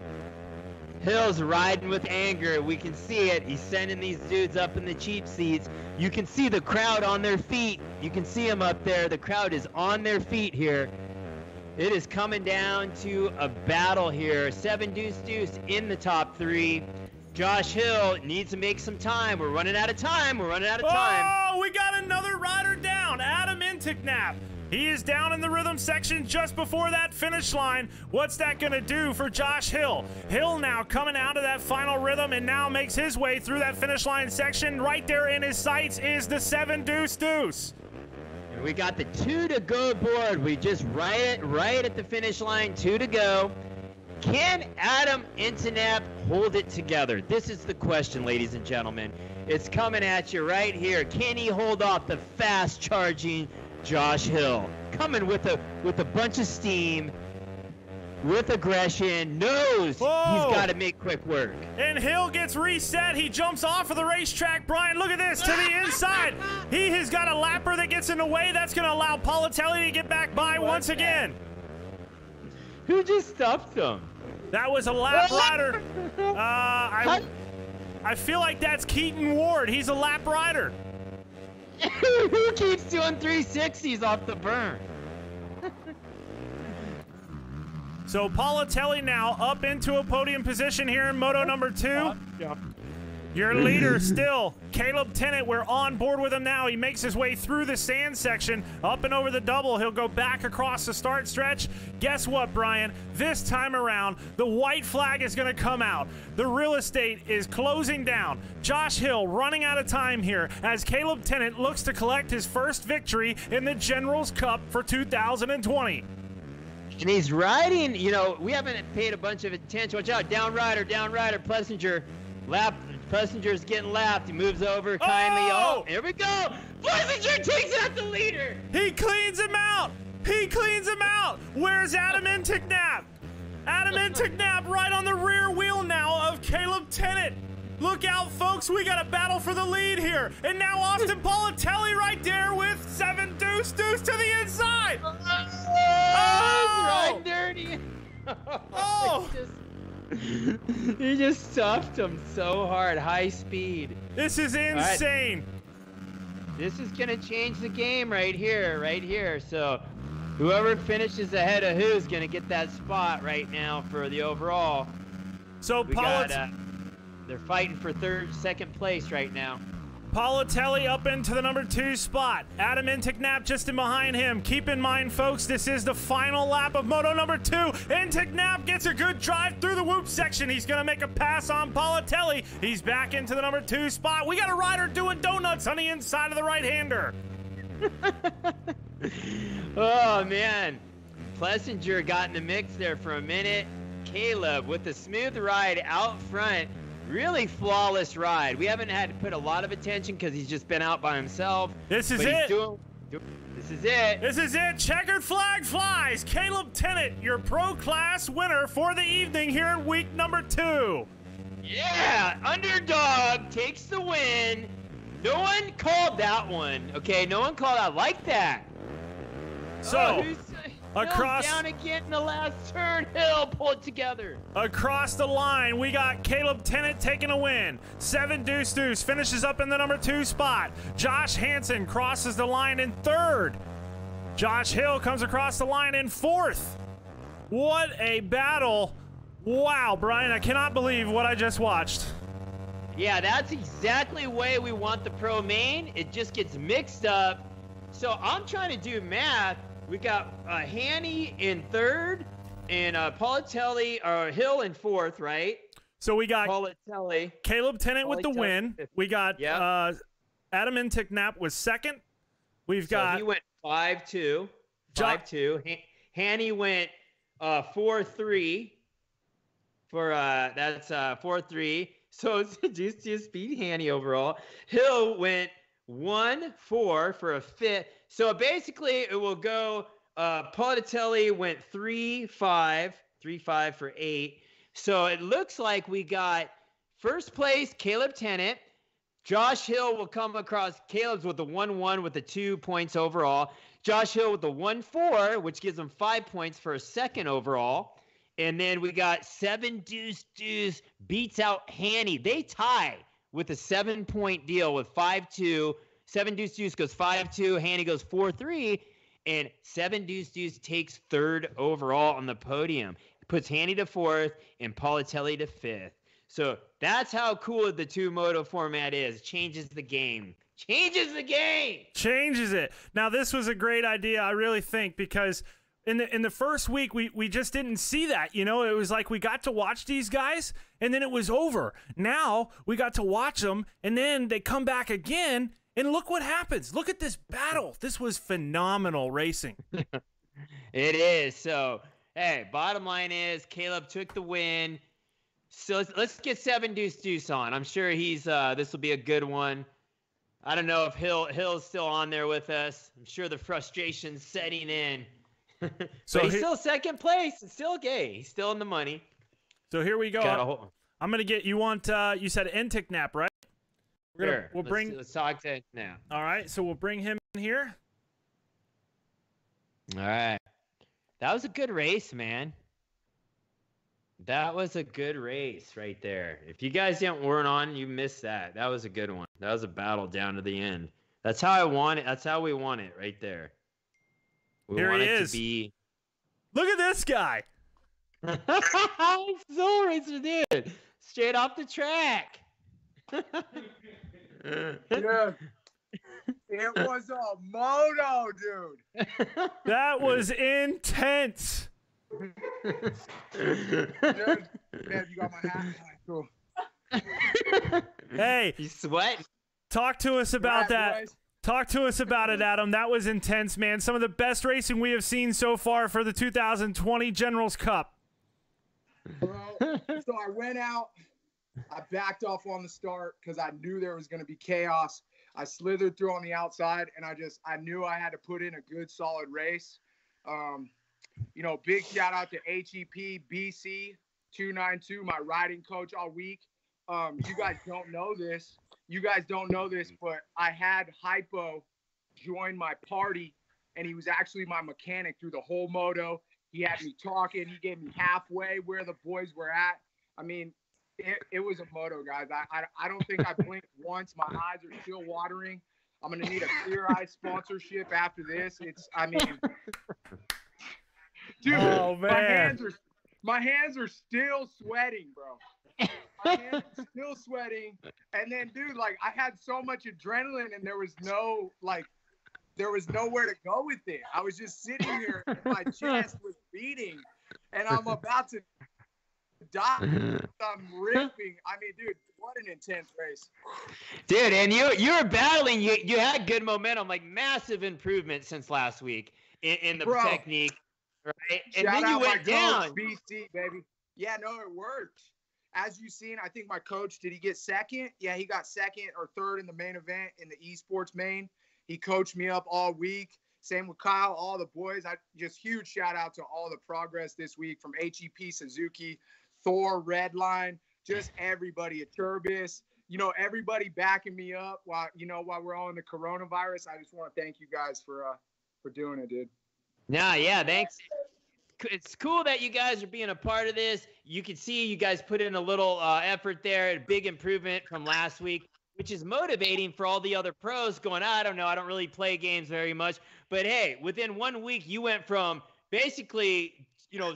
A: Hill's riding with anger. We can see it. He's sending these dudes up in the cheap seats. You can see the crowd on their feet. You can see them up there. The crowd is on their feet here. It is coming down to a battle here. 7 Deuce Deuce in the top 3. Josh Hill needs to make some time. We're running out of time.
B: Oh, we got another rider down. Adam Intignap. He is down in the rhythm section just before that finish line. What's that going to do for Josh Hill? Hill now coming out of that final rhythm and now makes his way through that finish line section. Right there in his sights is the 7 Deuce Deuce.
A: We got the 2 to go board. We just right at the finish line, 2 to go. Can Adam Intignap hold it together? This is the question, ladies and gentlemen. It's coming at you right here. Can he hold off the fast charging Josh Hill? Coming with a bunch of steam, with aggression, knows
B: Whoa.
A: he's got to make quick work.
B: And Hill gets reset. He jumps off of the racetrack. Brian, look at this. To the inside. He has got a lapper that gets in the way. That's going to allow Politelli to get back by once again.
A: Who just stuffed him?
B: That was a lap rider. I feel like that's Keaton Ward. He's a lap rider.
A: Who keeps doing 360s off the burn?
B: So Politelli now up into a podium position here in moto number 2. Your leader still, Caleb Tennant. We're on board with him now. He makes his way through the sand section, up and over the double. He'll go back across the start stretch. Guess what, Brian? This time around, the white flag is going to come out. The real estate is closing down. Josh Hill running out of time here as Caleb Tennant looks to collect his first victory in the Generals Cup for 2020.
A: And he's riding, we haven't paid a bunch of attention. Watch out, down rider, Plessinger. Plessinger's getting lapped. He moves over kindly. Oh, here we go. Plessinger takes out the leader.
B: He cleans him out. Where's Adam Intignap? Adam Intignap right on the rear wheel now of Caleb Tennant. Look out, folks. We got a battle for the lead here. And now Austin Politelli right there with 7 Deuce to the inside.
A: Oh!
B: Oh!
A: It's right dirty.
B: Oh!
A: He just stuffed him so hard. High speed.
B: This is insane.
A: This is going to change the game right here. So whoever finishes ahead of who's going to get that spot right now for the overall.
B: So
A: They're fighting for second place right now.
B: Politelli up into the number 2 spot. Adam Enticknap just in behind him. Keep in mind, folks, this is the final lap of Moto number 2. Enticknap gets a good drive through the whoop section. He's going to make a pass on Politelli. He's back into the number 2 spot. We got a rider doing donuts on the inside of the right-hander.
A: Oh, man. Plessinger got in the mix there for a minute. Caleb with the smooth ride out front. Really flawless ride. We haven't had to put a lot of attention because he's just been out by himself.
B: This is
A: but
B: it.
A: This is it.
B: This is it. Checkered flag flies. Caleb Tennant, your pro class winner for the evening here in week number 2.
A: Yeah, underdog takes the win. No one called that one. Okay, no one called out like that.
B: So,
A: Hill's
B: across
A: down again in the last turn. Hill, pull it together.
B: across the line, we got Caleb Tennant taking a win. 7 Deuce finishes up in the number 2 spot. Josh Hansen crosses the line in 3rd. Josh Hill comes across the line in 4th. What a battle. Wow, Brian, I cannot believe what I just watched.
A: Yeah, that's exactly the way we want the pro main. It just gets mixed up. So I'm trying to do math. We got Hanny in 3rd and Politelli or Hill in 4th, right?
B: So we got
A: Politelli.
B: Caleb Tennant with the win. We got
A: Yep.
B: Adam Enticknap was 2nd. We've
A: So
B: got
A: he went 5-2. 5-2. Hanny went 4-3 for that's 4-3. So it's just beat Hanny overall. Hill went 1-4 for a 5th. So basically, it will go. Politelli went 3-5 for 8. So it looks like we got first place Caleb Tennant. Josh Hill will come across. Caleb's with the 1-1 with the 2 points overall. Josh Hill with the 1-4, which gives him 5 points for a 2nd overall. And then we got 7 Deuce beats out Hanny. They tie with a 7-point deal with 5-2. 7 Deuce goes 5-2. Hanny goes 4-3. And 7 Deuce takes 3rd overall on the podium. Puts Hanny to 4th and Politelli to 5th. So that's how cool the 2-moto format is. Changes the game. Changes it.
B: Now, this was a great idea, I really think, because in the first week, we just didn't see that. You know, it was like we got to watch these guys, and then it was over. Now, we got to watch them, and then they come back again, and look what happens. Look at this battle. This was phenomenal racing.
A: It is. So, hey, bottom line is Caleb took the win. So let's get 7 Deuce on. I'm sure he's this will be a good one. I don't know if Hill's still on there with us. I'm sure the frustration's setting in. So he's still 2nd place. It's still okay. He's still in the money.
B: So here we go. I'm gonna get you you said Enticknap, right?
A: Let's talk to now.
B: All right, so we'll bring him in here.
A: All right. That was a good race, man. That was a good race right there. If you guys weren't on, you missed that. That was a good one. That was a battle down to the end. That's how I want it. That's how we want it right there.
B: Here he is. Look at this guy.
A: Soul Racer, dude. Straight off the track.
E: Dude, it was a moto, dude.
B: That was intense.
E: Dude, man, you got my hat. Cool.
B: Hey,
A: you sweating?
B: Talk to us about that.
E: Boys.
B: Talk to us about it, Adam. That was intense, man. Some of the best racing we have seen so far for the 2020 Generals Cup.
F: Well, so I went out. I backed off on the start because I knew there was going to be chaos. I slithered through on the outside, and I knew I had to put in a good, solid race. You know, big shout out to HEP BC 292, my riding coach all week. You guys don't know this. But I had Hypo join my party, and he was actually my mechanic through the whole moto. He had me talking. He gave me halfway where the boys were at. I mean, it was a moto, guys. I don't think I blinked once. My eyes are still watering. I'm gonna need a Clear Eyes sponsorship after this. Dude,
B: Oh, man.
F: my hands are still sweating, bro. My hands are still sweating. And then, dude, like I had so much adrenaline, and there was nowhere to go with it. I was just sitting here, and my chest was beating, and I'm about to die. I'm ripping. I mean, dude, what an intense race.
A: Dude, and you were battling. You had good momentum, like massive improvement since last week in the technique, right? And
F: Shout
A: then you
F: out
A: went
F: my
A: down.
F: coach, BC, baby. Yeah, no, it worked. As you've seen, I think my coach, did he get second? Yeah, he got second or third in the main event in the esports main. He coached me up all week. Same with Kyle, all the boys. Just huge shout out to all the progress this week from HEP, Suzuki, Thor, Redline, just everybody at Turbis. Everybody backing me up while we're all in the coronavirus. I just want to thank you guys for doing it, dude.
A: Nah, yeah, thanks. It's cool that you guys are being a part of this. You can see you guys put in a little effort there, a big improvement from last week, which is motivating for all the other pros going, I don't know, I don't really play games very much. But hey, within 1 week, you went from basically,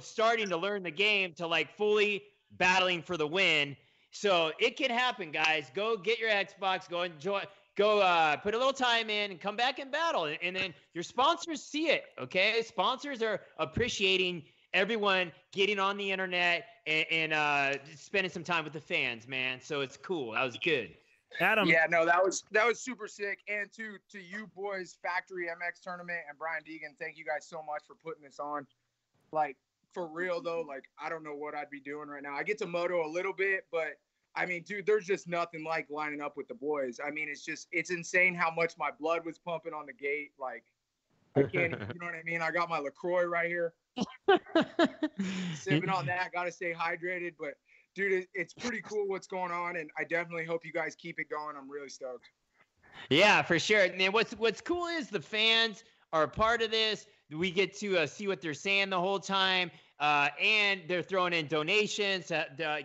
A: starting to learn the game to like fully battling for the win. So it can happen, guys. Go get your Xbox, go enjoy. Go put a little time in and come back and battle. And then your sponsors see it, okay? Sponsors are appreciating everyone getting on the internet and spending some time with the fans, man. So it's cool. That was good.
B: Adam.
F: Yeah, no, that was super sick. And to you boys, Factory MX Tournament and Brian Deegan, thank you guys so much for putting this on. Like, for real, though, like, I don't know what I'd be doing right now. I get to moto a little bit, but I mean, dude, there's just nothing like lining up with the boys. I mean, it's insane how much my blood was pumping on the gate. Like, I can't, you know what I mean? I got my LaCroix right here. Sipping on that, got to stay hydrated. But, dude, it's pretty cool what's going on, and I definitely hope you guys keep it going. I'm really stoked.
A: Yeah, for sure. And what's cool is the fans are a part of this. We get to see what they're saying the whole time. And they're throwing in donations,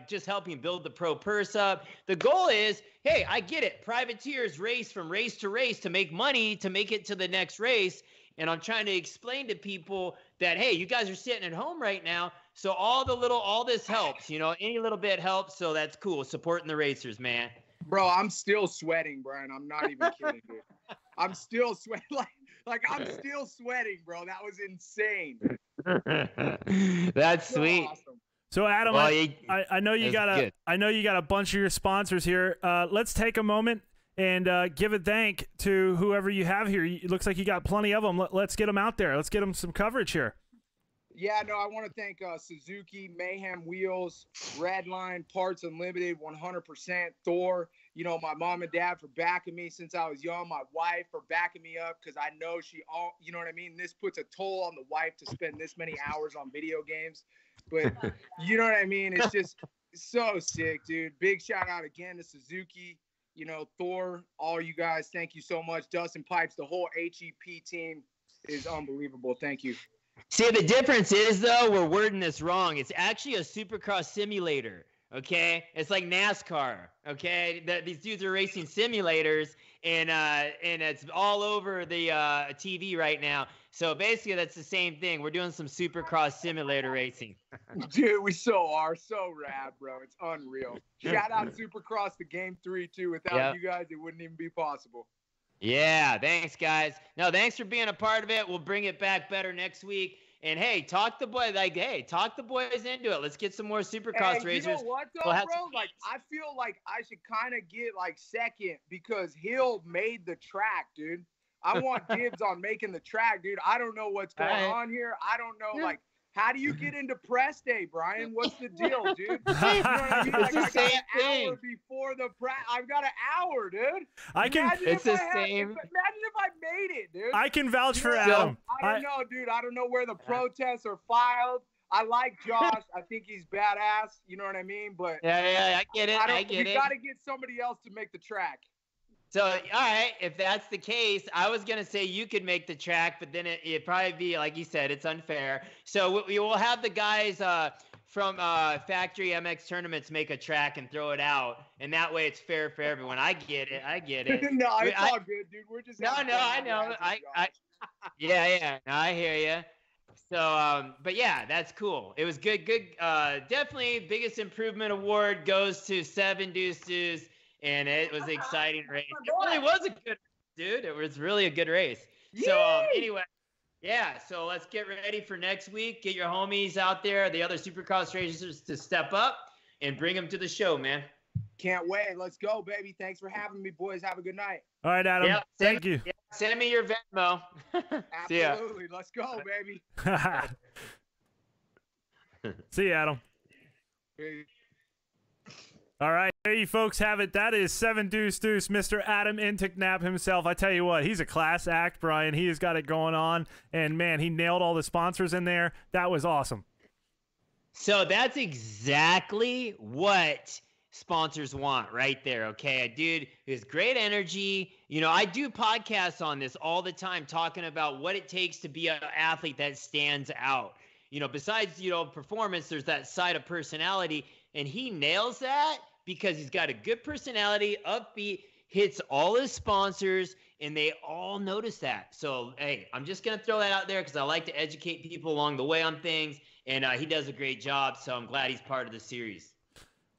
A: just helping build the pro purse up. The goal is, hey, I get it. Privateers race from race to race to make money to make it to the next race. And I'm trying to explain to people that, hey, you guys are sitting at home right now. So all this helps, any little bit helps. So that's cool. Supporting the racers, man.
F: Bro, I'm still sweating, Brian. I'm not even kidding, dude. I'm still sweating. Like I'm still sweating, bro. That was insane.
A: That's sweet.
F: Awesome.
B: So Adam,
A: Well,
B: I know you got a bunch of your sponsors here. Let's take a moment and give a thank to whoever you have here. It looks like you got plenty of them. Let's get them out there. Let's get them some coverage here.
F: Yeah, no, I want to thank Suzuki, Mayhem Wheels, Redline, Parts Unlimited, 100%, Thor, my mom and dad for backing me since I was young, my wife for backing me up because I know you know what I mean? This puts a toll on the wife to spend this many hours on video games. But you know what I mean? It's just so sick, dude. Big shout out again to Suzuki, Thor, all you guys. Thank you so much. Dustin Pipes, the whole HEP team is unbelievable. Thank you.
A: See, the difference is, though, we're wording this wrong. It's actually a supercross simulator, okay? It's like NASCAR, okay? These dudes are racing simulators, and it's all over the TV right now. So basically, that's the same thing. We're doing some supercross simulator racing.
F: Dude, we so are. So rad, bro. It's unreal. Shout out Supercross to Game 3, too. Without you guys, it wouldn't even be possible.
A: Yeah, thanks, guys. No, thanks for being a part of it. We'll bring it back better next week. And, hey, talk the boys into it. Let's get some more Supercross racers.
F: You know what, though, bro? Like, I feel like I should kind of get, second because Hill made the track, dude. I want dibs on making the track, dude. I don't know what's going on here. I don't know, how do you get into press day, Brian? What's the deal, dude? You know what I mean?
A: It's the
F: I got
A: same
F: an
A: thing.
F: hour before the press. I've got an hour, dude.
A: It's the
F: Imagine
A: same.
F: if I made it, dude.
B: I can vouch for Adam.
F: I don't know, dude. I don't know where the protests are filed. I like Josh. I think he's badass. You know what I mean? But
A: Yeah, I get it. I get
F: we
A: it.
F: got to get somebody else to make the track.
A: So, all right, if that's the case, I was going to say you could make the track, but then it'd probably be, like you said, it's unfair. So we will have the guys from Factory MX Tournaments make a track and throw it out, and that way it's fair for everyone. I get it.
F: No, it's all good, dude. We're just
A: I know. Yeah. No, I hear you. So, but yeah, that's cool. It was good. Definitely biggest improvement award goes to 7 Deuces. And it was an exciting race. It really was a good race, dude. It was really a good race. So anyway, yeah. So let's get ready for next week. Get your homies out there, the other Supercross racers, to step up and bring them to the show, man.
F: Can't wait. Let's go, baby. Thanks for having me, boys. Have a good night.
B: All right, Adam.
A: Yeah,
B: Thank you.
A: Yeah, send me your Venmo. See ya.
F: Absolutely. Let's go, baby.
B: See you, Adam.
F: Peace.
B: All right, there you folks have it. That is 7 Deuce, Mr. Adam Inticknap himself. I tell you what, he's a class act, Brian. He has got it going on. And, man, he nailed all the sponsors in there. That was awesome.
A: So that's exactly what sponsors want right there, okay? A dude who has great energy. You know, I do podcasts on this all the time talking about what it takes to be an athlete that stands out. You know, besides, performance, there's that side of personality. And he nails that because he's got a good personality, upbeat, hits all his sponsors, and they all notice that. So, hey, I'm just going to throw that out there because I like to educate people along the way on things, and he does a great job, so I'm glad he's part of the series.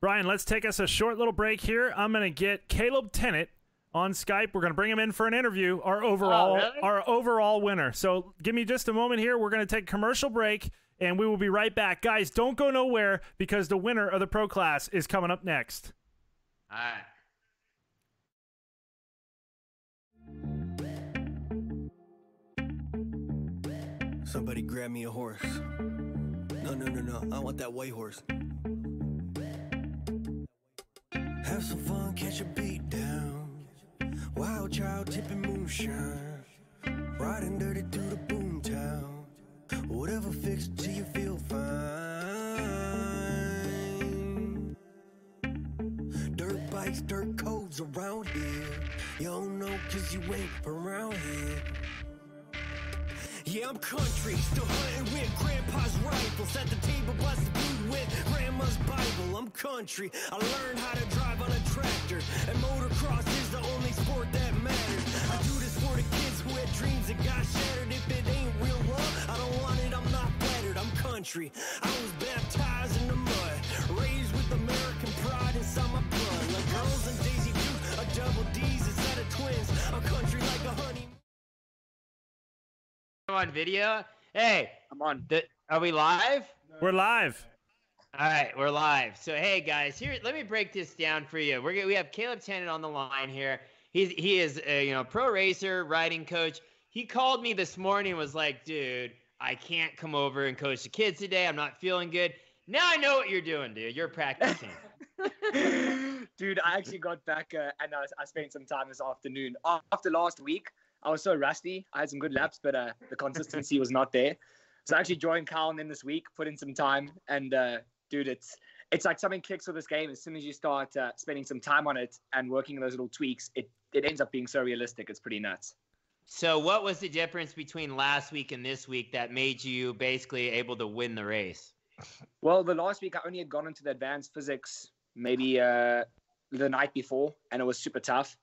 B: Brian, let's take us a short little break here. I'm going to get Caleb Tennant on Skype. We're going to bring him in for an interview, our overall winner. So give me just a moment here. We're going to take a commercial break. And we will be right back. Guys, don't go nowhere because the winner of the Pro Class is coming up next.
A: All right.
C: Somebody grab me a horse. No. I want that white horse. Have some fun, catch a beat down. Wild child tipping moonshine. Riding dirty through the boom town. Whatever fixed till you feel fine. Dirt bikes, dirt codes around here. You don't know cause you ain't around here. Yeah, I'm country, still hunting with grandpa's rifles. At the table, busting food with grandma's Bible. I'm country, I learned how to drive on a tractor. And motocross is the only sport that matters. I do this for the kids who had dreams that got shattered. If it ain't real love, I don't want it, I'm not flattered. I'm country, I was baptized in the mud. Raised with American pride inside my blood. Like girls and Daisy Duke, a double D's instead of twins. I'm country like a honey.
A: On video. Hey,
E: I'm on.
A: Are we live?
B: We're live.
A: All right, we're live. So, hey guys, here, let me break this down for you. We have Caleb Tennant on the line here. He is a pro racer, riding coach. He called me this morning and was like, dude, I can't come over and coach the kids today. I'm not feeling good. Now I know what you're doing, dude. You're practicing.
G: Dude, I actually got back and I spent some time this afternoon. After last week, I was so rusty. I had some good laps, but the consistency was not there. So I actually joined Carl and them this week, put in some time, and dude, it's like something clicks with this game. As soon as you start spending some time on it and working on those little tweaks, it ends up being so realistic. It's pretty nuts.
A: So what was the difference between last week and this week that made you basically able to win the race?
G: Well, the last week I only had gone into the advanced physics maybe the night before, and it was super tough.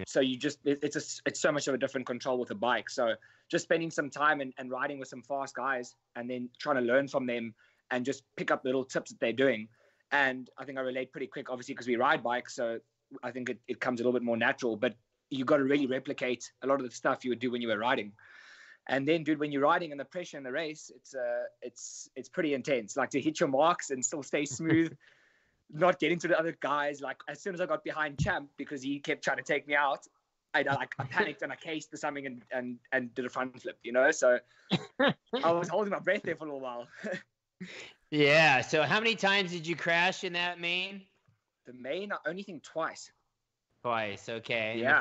G: So you just, it's so much of a different control with a bike. So just spending some time and riding with some fast guys and then trying to learn from them and just pick up little tips that they're doing. And I think I relate pretty quick, obviously, because we ride bikes. So I think it comes a little bit more natural, but you got to really replicate a lot of the stuff you would do when you were riding. And then, dude, when you're riding and the pressure in the race, it's pretty intense. Like to hit your marks and still stay smooth. Not getting to the other guys. Like as soon as I got behind Champ, because he kept trying to take me out, I panicked and I cased for something and did a front flip, So I was holding my breath there for a little while.
A: Yeah. So how many times did you crash in that main?
G: The main, I only think twice.
A: Twice. Okay.
G: Yeah.
A: And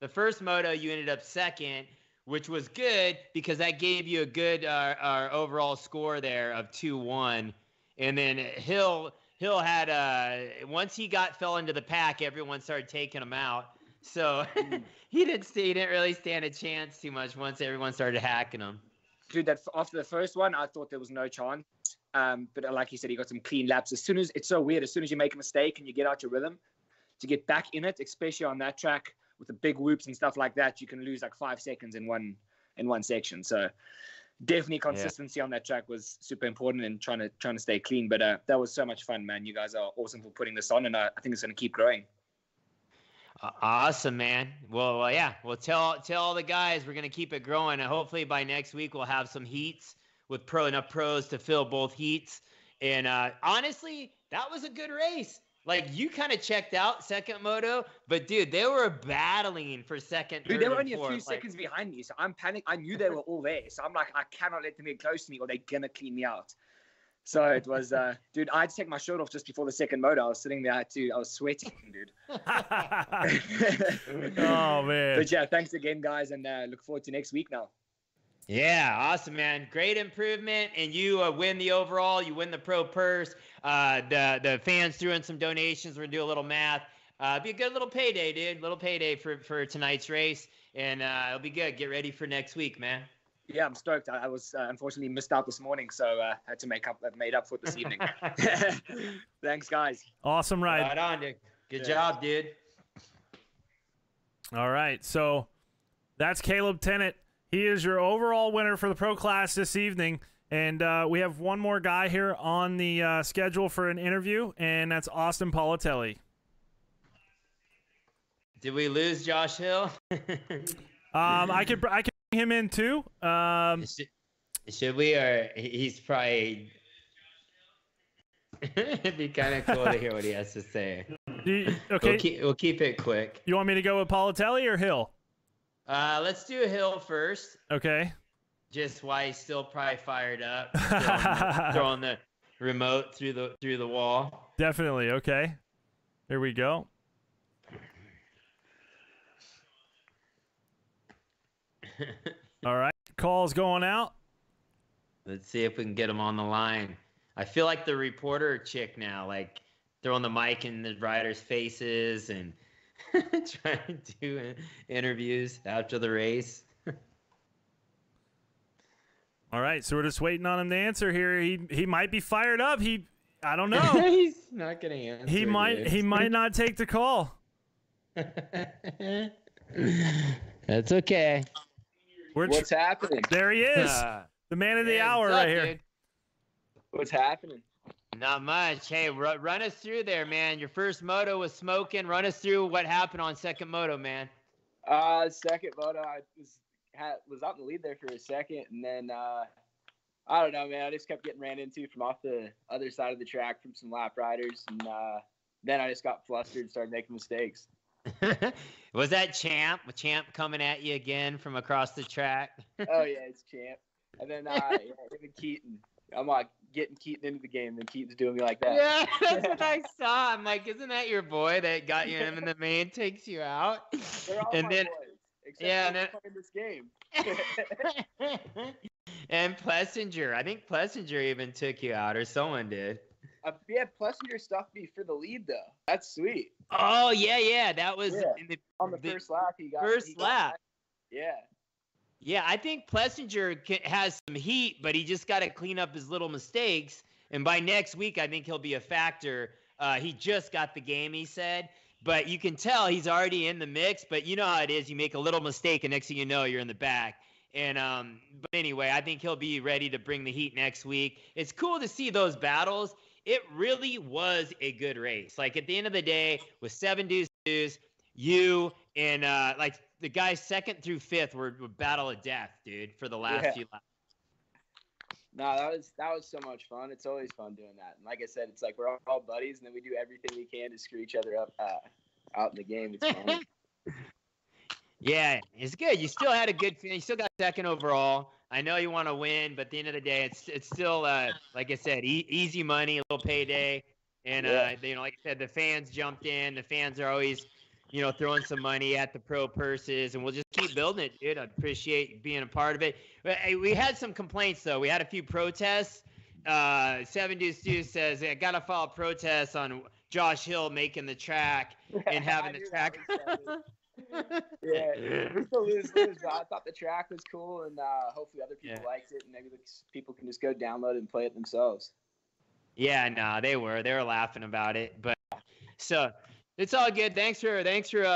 A: the first moto, you ended up second. which was good because that gave you a good our overall score there of 2-1. And then Hill had once he fell into the pack, everyone started taking him out. So he didn't really stand a chance too much once everyone started hacking him.
G: Dude, that after the first one, I thought there was no chance. But like you said, he got some clean laps. It's so weird. As soon as you make a mistake and you get out your rhythm, to get back in it, especially on that track with the big whoops and stuff like that, you can lose like 5 seconds in one section. So definitely consistency on that track was super important and trying to stay clean. But that was so much fun, man. You guys are awesome for putting this on, and I think it's going to keep growing.
A: Awesome, man. Well, yeah. Well, tell all the guys we're gonna keep it growing, and hopefully by next week we'll have some heats with enough pros to fill both heats. And honestly, that was a good race. Like, you kind of checked out second moto, but dude, they were battling for second.
G: Dude,
A: third,
G: they were
A: and
G: only
A: fourth.
G: a few seconds behind me, so I'm panicked. I knew they were all there, so I'm like, I cannot let them get close to me, or they're gonna clean me out. So it was, dude, I had to take my shirt off just before the second moto. I was sitting there, I was sweating, dude.
B: Oh, man.
G: But yeah, thanks again, guys, and look forward to next week now.
A: Yeah, awesome, man. Great improvement, and you win the overall. You win the pro purse. The fans threw in some donations. We're gonna do a little math. Be a good little payday, dude. Little payday for tonight's race, and it'll be good. Get ready for next week, man.
G: Yeah, I'm stoked. I was unfortunately missed out this morning, so had to made up for it this evening. Thanks, guys.
B: Awesome ride.
A: Right on, dude. Good job, dude.
B: All right, so that's Caleb Tennant. He is your overall winner for the pro class this evening. And we have one more guy here on the schedule for an interview, and that's Austin Politelli.
A: Did we lose Josh Hill?
B: I could bring him in too.
A: Should we, or he's probably... It'd be kind of cool to hear what he has to say.
B: Okay.
A: We'll keep it quick.
B: You want me to go with Politelli or Hill?
A: Let's do Hill first.
B: Okay.
A: Just why he's still probably fired up, throwing the remote through the wall.
B: Definitely. Okay. Here we go. All right. Call's going out.
A: Let's see if we can get him on the line. I feel like the reporter chick now, like throwing the mic in the riders' faces and trying to do interviews after the race.
B: All right, so we're just waiting on him to answer here. He might be fired up. I don't know.
A: He's not gonna answer.
B: He might not take the call.
A: That's okay.
E: What's happening?
B: There he is, the man of the hour right here.
A: Dude?
E: What's happening?
A: Not much. Hey, run us through there, man. Your first moto was smoking. Run us through what happened on second moto, man.
E: Second moto, I was out in the lead there for a second, and then I don't know, man. I just kept getting ran into from off the other side of the track from some lap riders, and then I just got flustered and started making mistakes.
A: Was that Champ coming at you again from across the track?
E: Oh yeah, it's Champ. And then even Keaton. I'm like getting Keaton into the game, and Keaton's doing me like that.
A: Yeah, that's what I saw. I'm like, isn't that your boy that got you in the main, takes you out?
E: They're all
A: and
E: my
A: then,
E: boys, except for playing this game.
A: And Plessinger. I think Plessinger even took you out, or someone did.
E: Yeah, Plessinger stuffed me for the lead though. That's sweet.
A: Oh yeah. That was
E: on the first lap. He got
A: lap.
E: Yeah.
A: Yeah, I think Plessinger has some heat, but he just got to clean up his little mistakes. And by next week, I think he'll be a factor. He just got the game, he said. But you can tell he's already in the mix. But you know how it is. You make a little mistake, and next thing you know, you're in the back. And but anyway, I think he'll be ready to bring the heat next week. It's cool to see those battles. It really was a good race. Like, at the end of the day, with 7 dudes, you and like the guys second through fifth were battle of death, dude, for the last few laps.
E: No, that was so much fun. It's always fun doing that. And like I said, it's like we're all buddies, and then we do everything we can to screw each other up out in the game. It's fun.
A: Yeah, it's good. You still had a good finish. You still got second overall. I know you want to win, but at the end of the day, it's still like I said, easy money, a little payday, and like I said, the fans jumped in. The fans are always, throwing some money at the pro purses, and we'll just keep building it, dude. I appreciate being a part of it. We had some complaints though. We had a few protests. 7 Deuce Deuce says I gotta file a protest on Josh Hill making the track and having the track.
E: Yeah, it's a lose-lose. I thought the track was cool, and hopefully other people liked it, and maybe people can just go download it and play it themselves.
A: Yeah, no, they were laughing about it, but so it's all good. Thanks for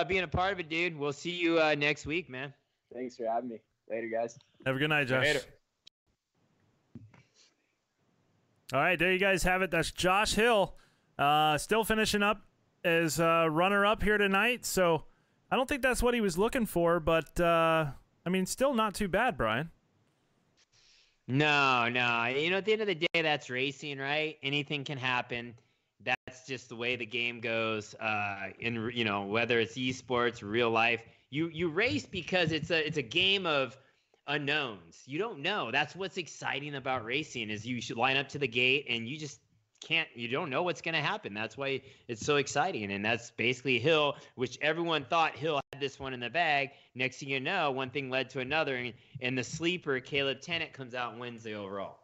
A: being a part of it, dude. We'll see you next week, man.
E: Thanks for having me. Later, guys.
B: Have a good night, Josh.
A: Later.
B: All right, there you guys have it. That's Josh Hill, still finishing up as runner-up here tonight. So I don't think that's what he was looking for, but I mean, still not too bad, Brian.
A: No. At the end of the day, that's racing, right? Anything can happen. That's just the way the game goes. Whether it's esports, real life, you race because it's a game of unknowns. You don't know. That's what's exciting about racing is you should line up to the gate and you don't know what's going to happen. That's why it's so exciting. And that's basically Hill, which everyone thought Hill had this one in the bag. Next thing you know, one thing led to another. And the sleeper, Caleb Tennant, comes out and wins the overall.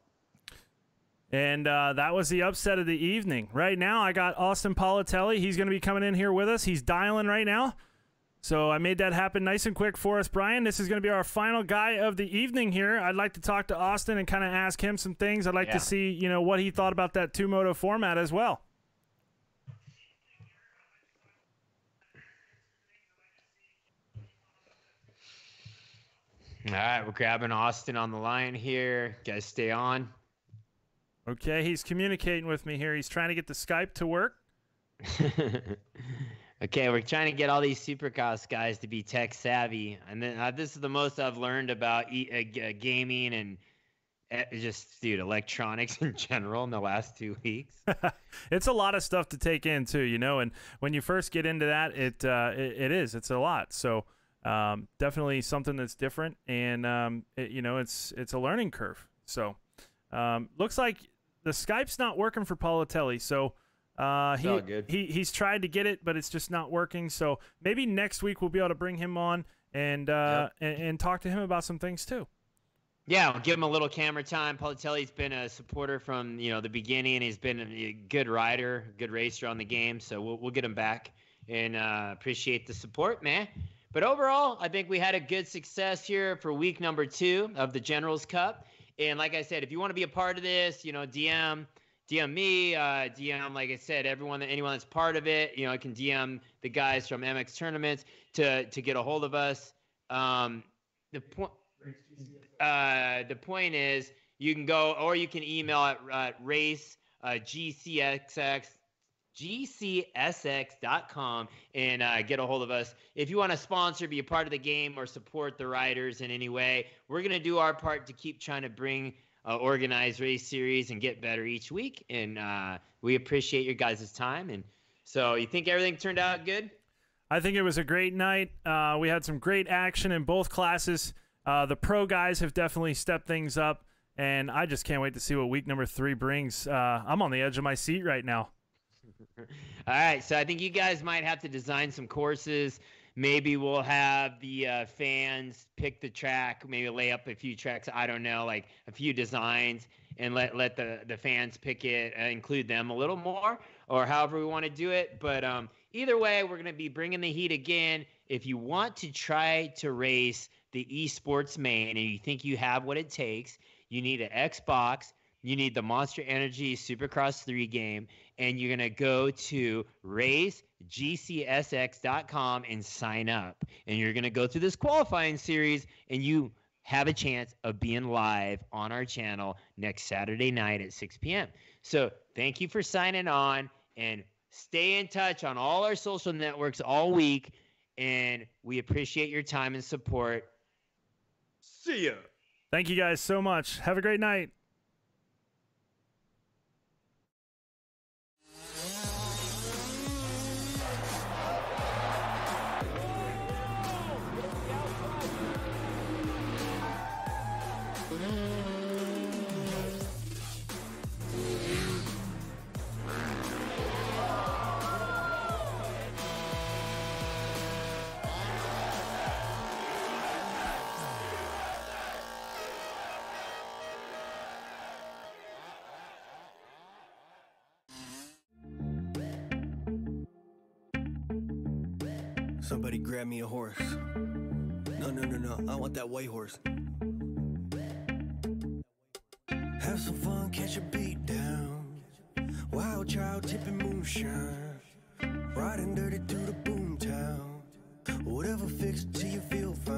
B: And that was the upset of the evening. Right now, I got Austin Politelli. He's going to be coming in here with us. He's dialing right now. So I made that happen nice and quick for us, Brian. This is going to be our final guy of the evening here. I'd like to talk to Austin and kind of ask him some things. I'd like to see, what he thought about that two-moto format as well.
A: All right, we're grabbing Austin on the line here. Guys, stay on.
B: Okay, he's communicating with me here. He's trying to get the Skype to work.
A: Okay, we're trying to get all these Supercross guys to be tech savvy, and then this is the most I've learned about gaming and electronics in general in the last 2 weeks.
B: It's a lot of stuff to take in too, and when you first get into that, it's a lot. So definitely something that's different, and it's a learning curve. So looks like the Skype's not working for Politelli, so. He's tried to get it, but it's just not working. So maybe next week we'll be able to bring him on and talk to him about some things too.
A: Yeah, we'll give him a little camera time. Politelli's been a supporter from the beginning. He's been a good rider, good racer on the game. So we'll get him back and appreciate the support, man. But overall, I think we had a good success here for week number 2 of the Generals Cup. And like I said, if you want to be a part of this, DM me, DM, like I said, anyone that's part of it, can DM the guys from MX Tournaments to get a hold of us. The point is you can go, or you can email at race gcsx.com and get a hold of us. If you want to sponsor, be a part of the game, or support the riders in any way, we're going to do our part to keep trying to bring organized race series and get better each week. And we appreciate your guys' time. And so you think everything turned out good?
B: I think it was a great night. We had some great action in both classes. The pro guys have definitely stepped things up, and I just can't wait to see what week number 3 brings. I'm on the edge of my seat right now.
A: All right, so I think you guys might have to design some courses. Maybe we'll have the fans pick the track, maybe lay up a few tracks, I don't know, like a few designs, and let the fans pick it, include them a little more, or however we want to do it. But either way, we're going to be bringing the heat again. If you want to try to race the esports main and you think you have what it takes, you need an Xbox, you need the Monster Energy Supercross 3 game, and you're going to go to racegcsx.com and sign up. And you're going to go through this qualifying series, and you have a chance of being live on our channel next Saturday night at 6 p.m. So thank you for signing on, and stay in touch on all our social networks all week, and we appreciate your time and support. See ya.
B: Thank you guys so much. Have a great night.
C: Somebody grab me a horse. No, I want that white horse. Have some fun, catch a beat down. Wild child tipping moonshine. Riding dirty through the boom town. Whatever fixed till you feel fine.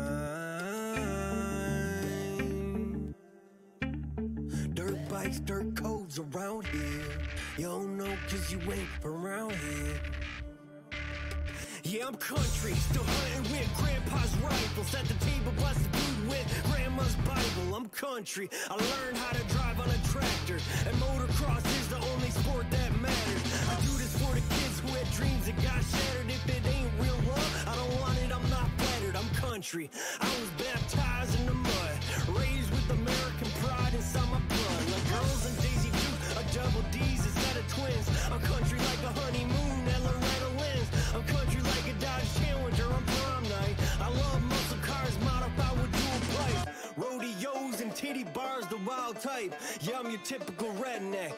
C: Dirt bikes, dirt codes around here. You don't know cause you ain't around here. Yeah, I'm country, still hunting with grandpa's rifles. At the table, bust the food with grandma's Bible. I'm country, I learned how to drive on a tractor. And motocross is the only sport that matters. I do this for the kids who had dreams that got shattered. If it ain't real love, I don't want it, I'm not flattered. I'm country, I was baptized in the mud. Raised with American pride inside my blood. Like girls and Daisy Duke, a double D's instead of twins. I'm country like a honeymoon at Loretta Lynn's. I'm country like a Dodge Challenger on prom night. I love muscle cars modified with dual pipe. Rodeos and titty bars, the wild type. Yeah, I'm your typical redneck.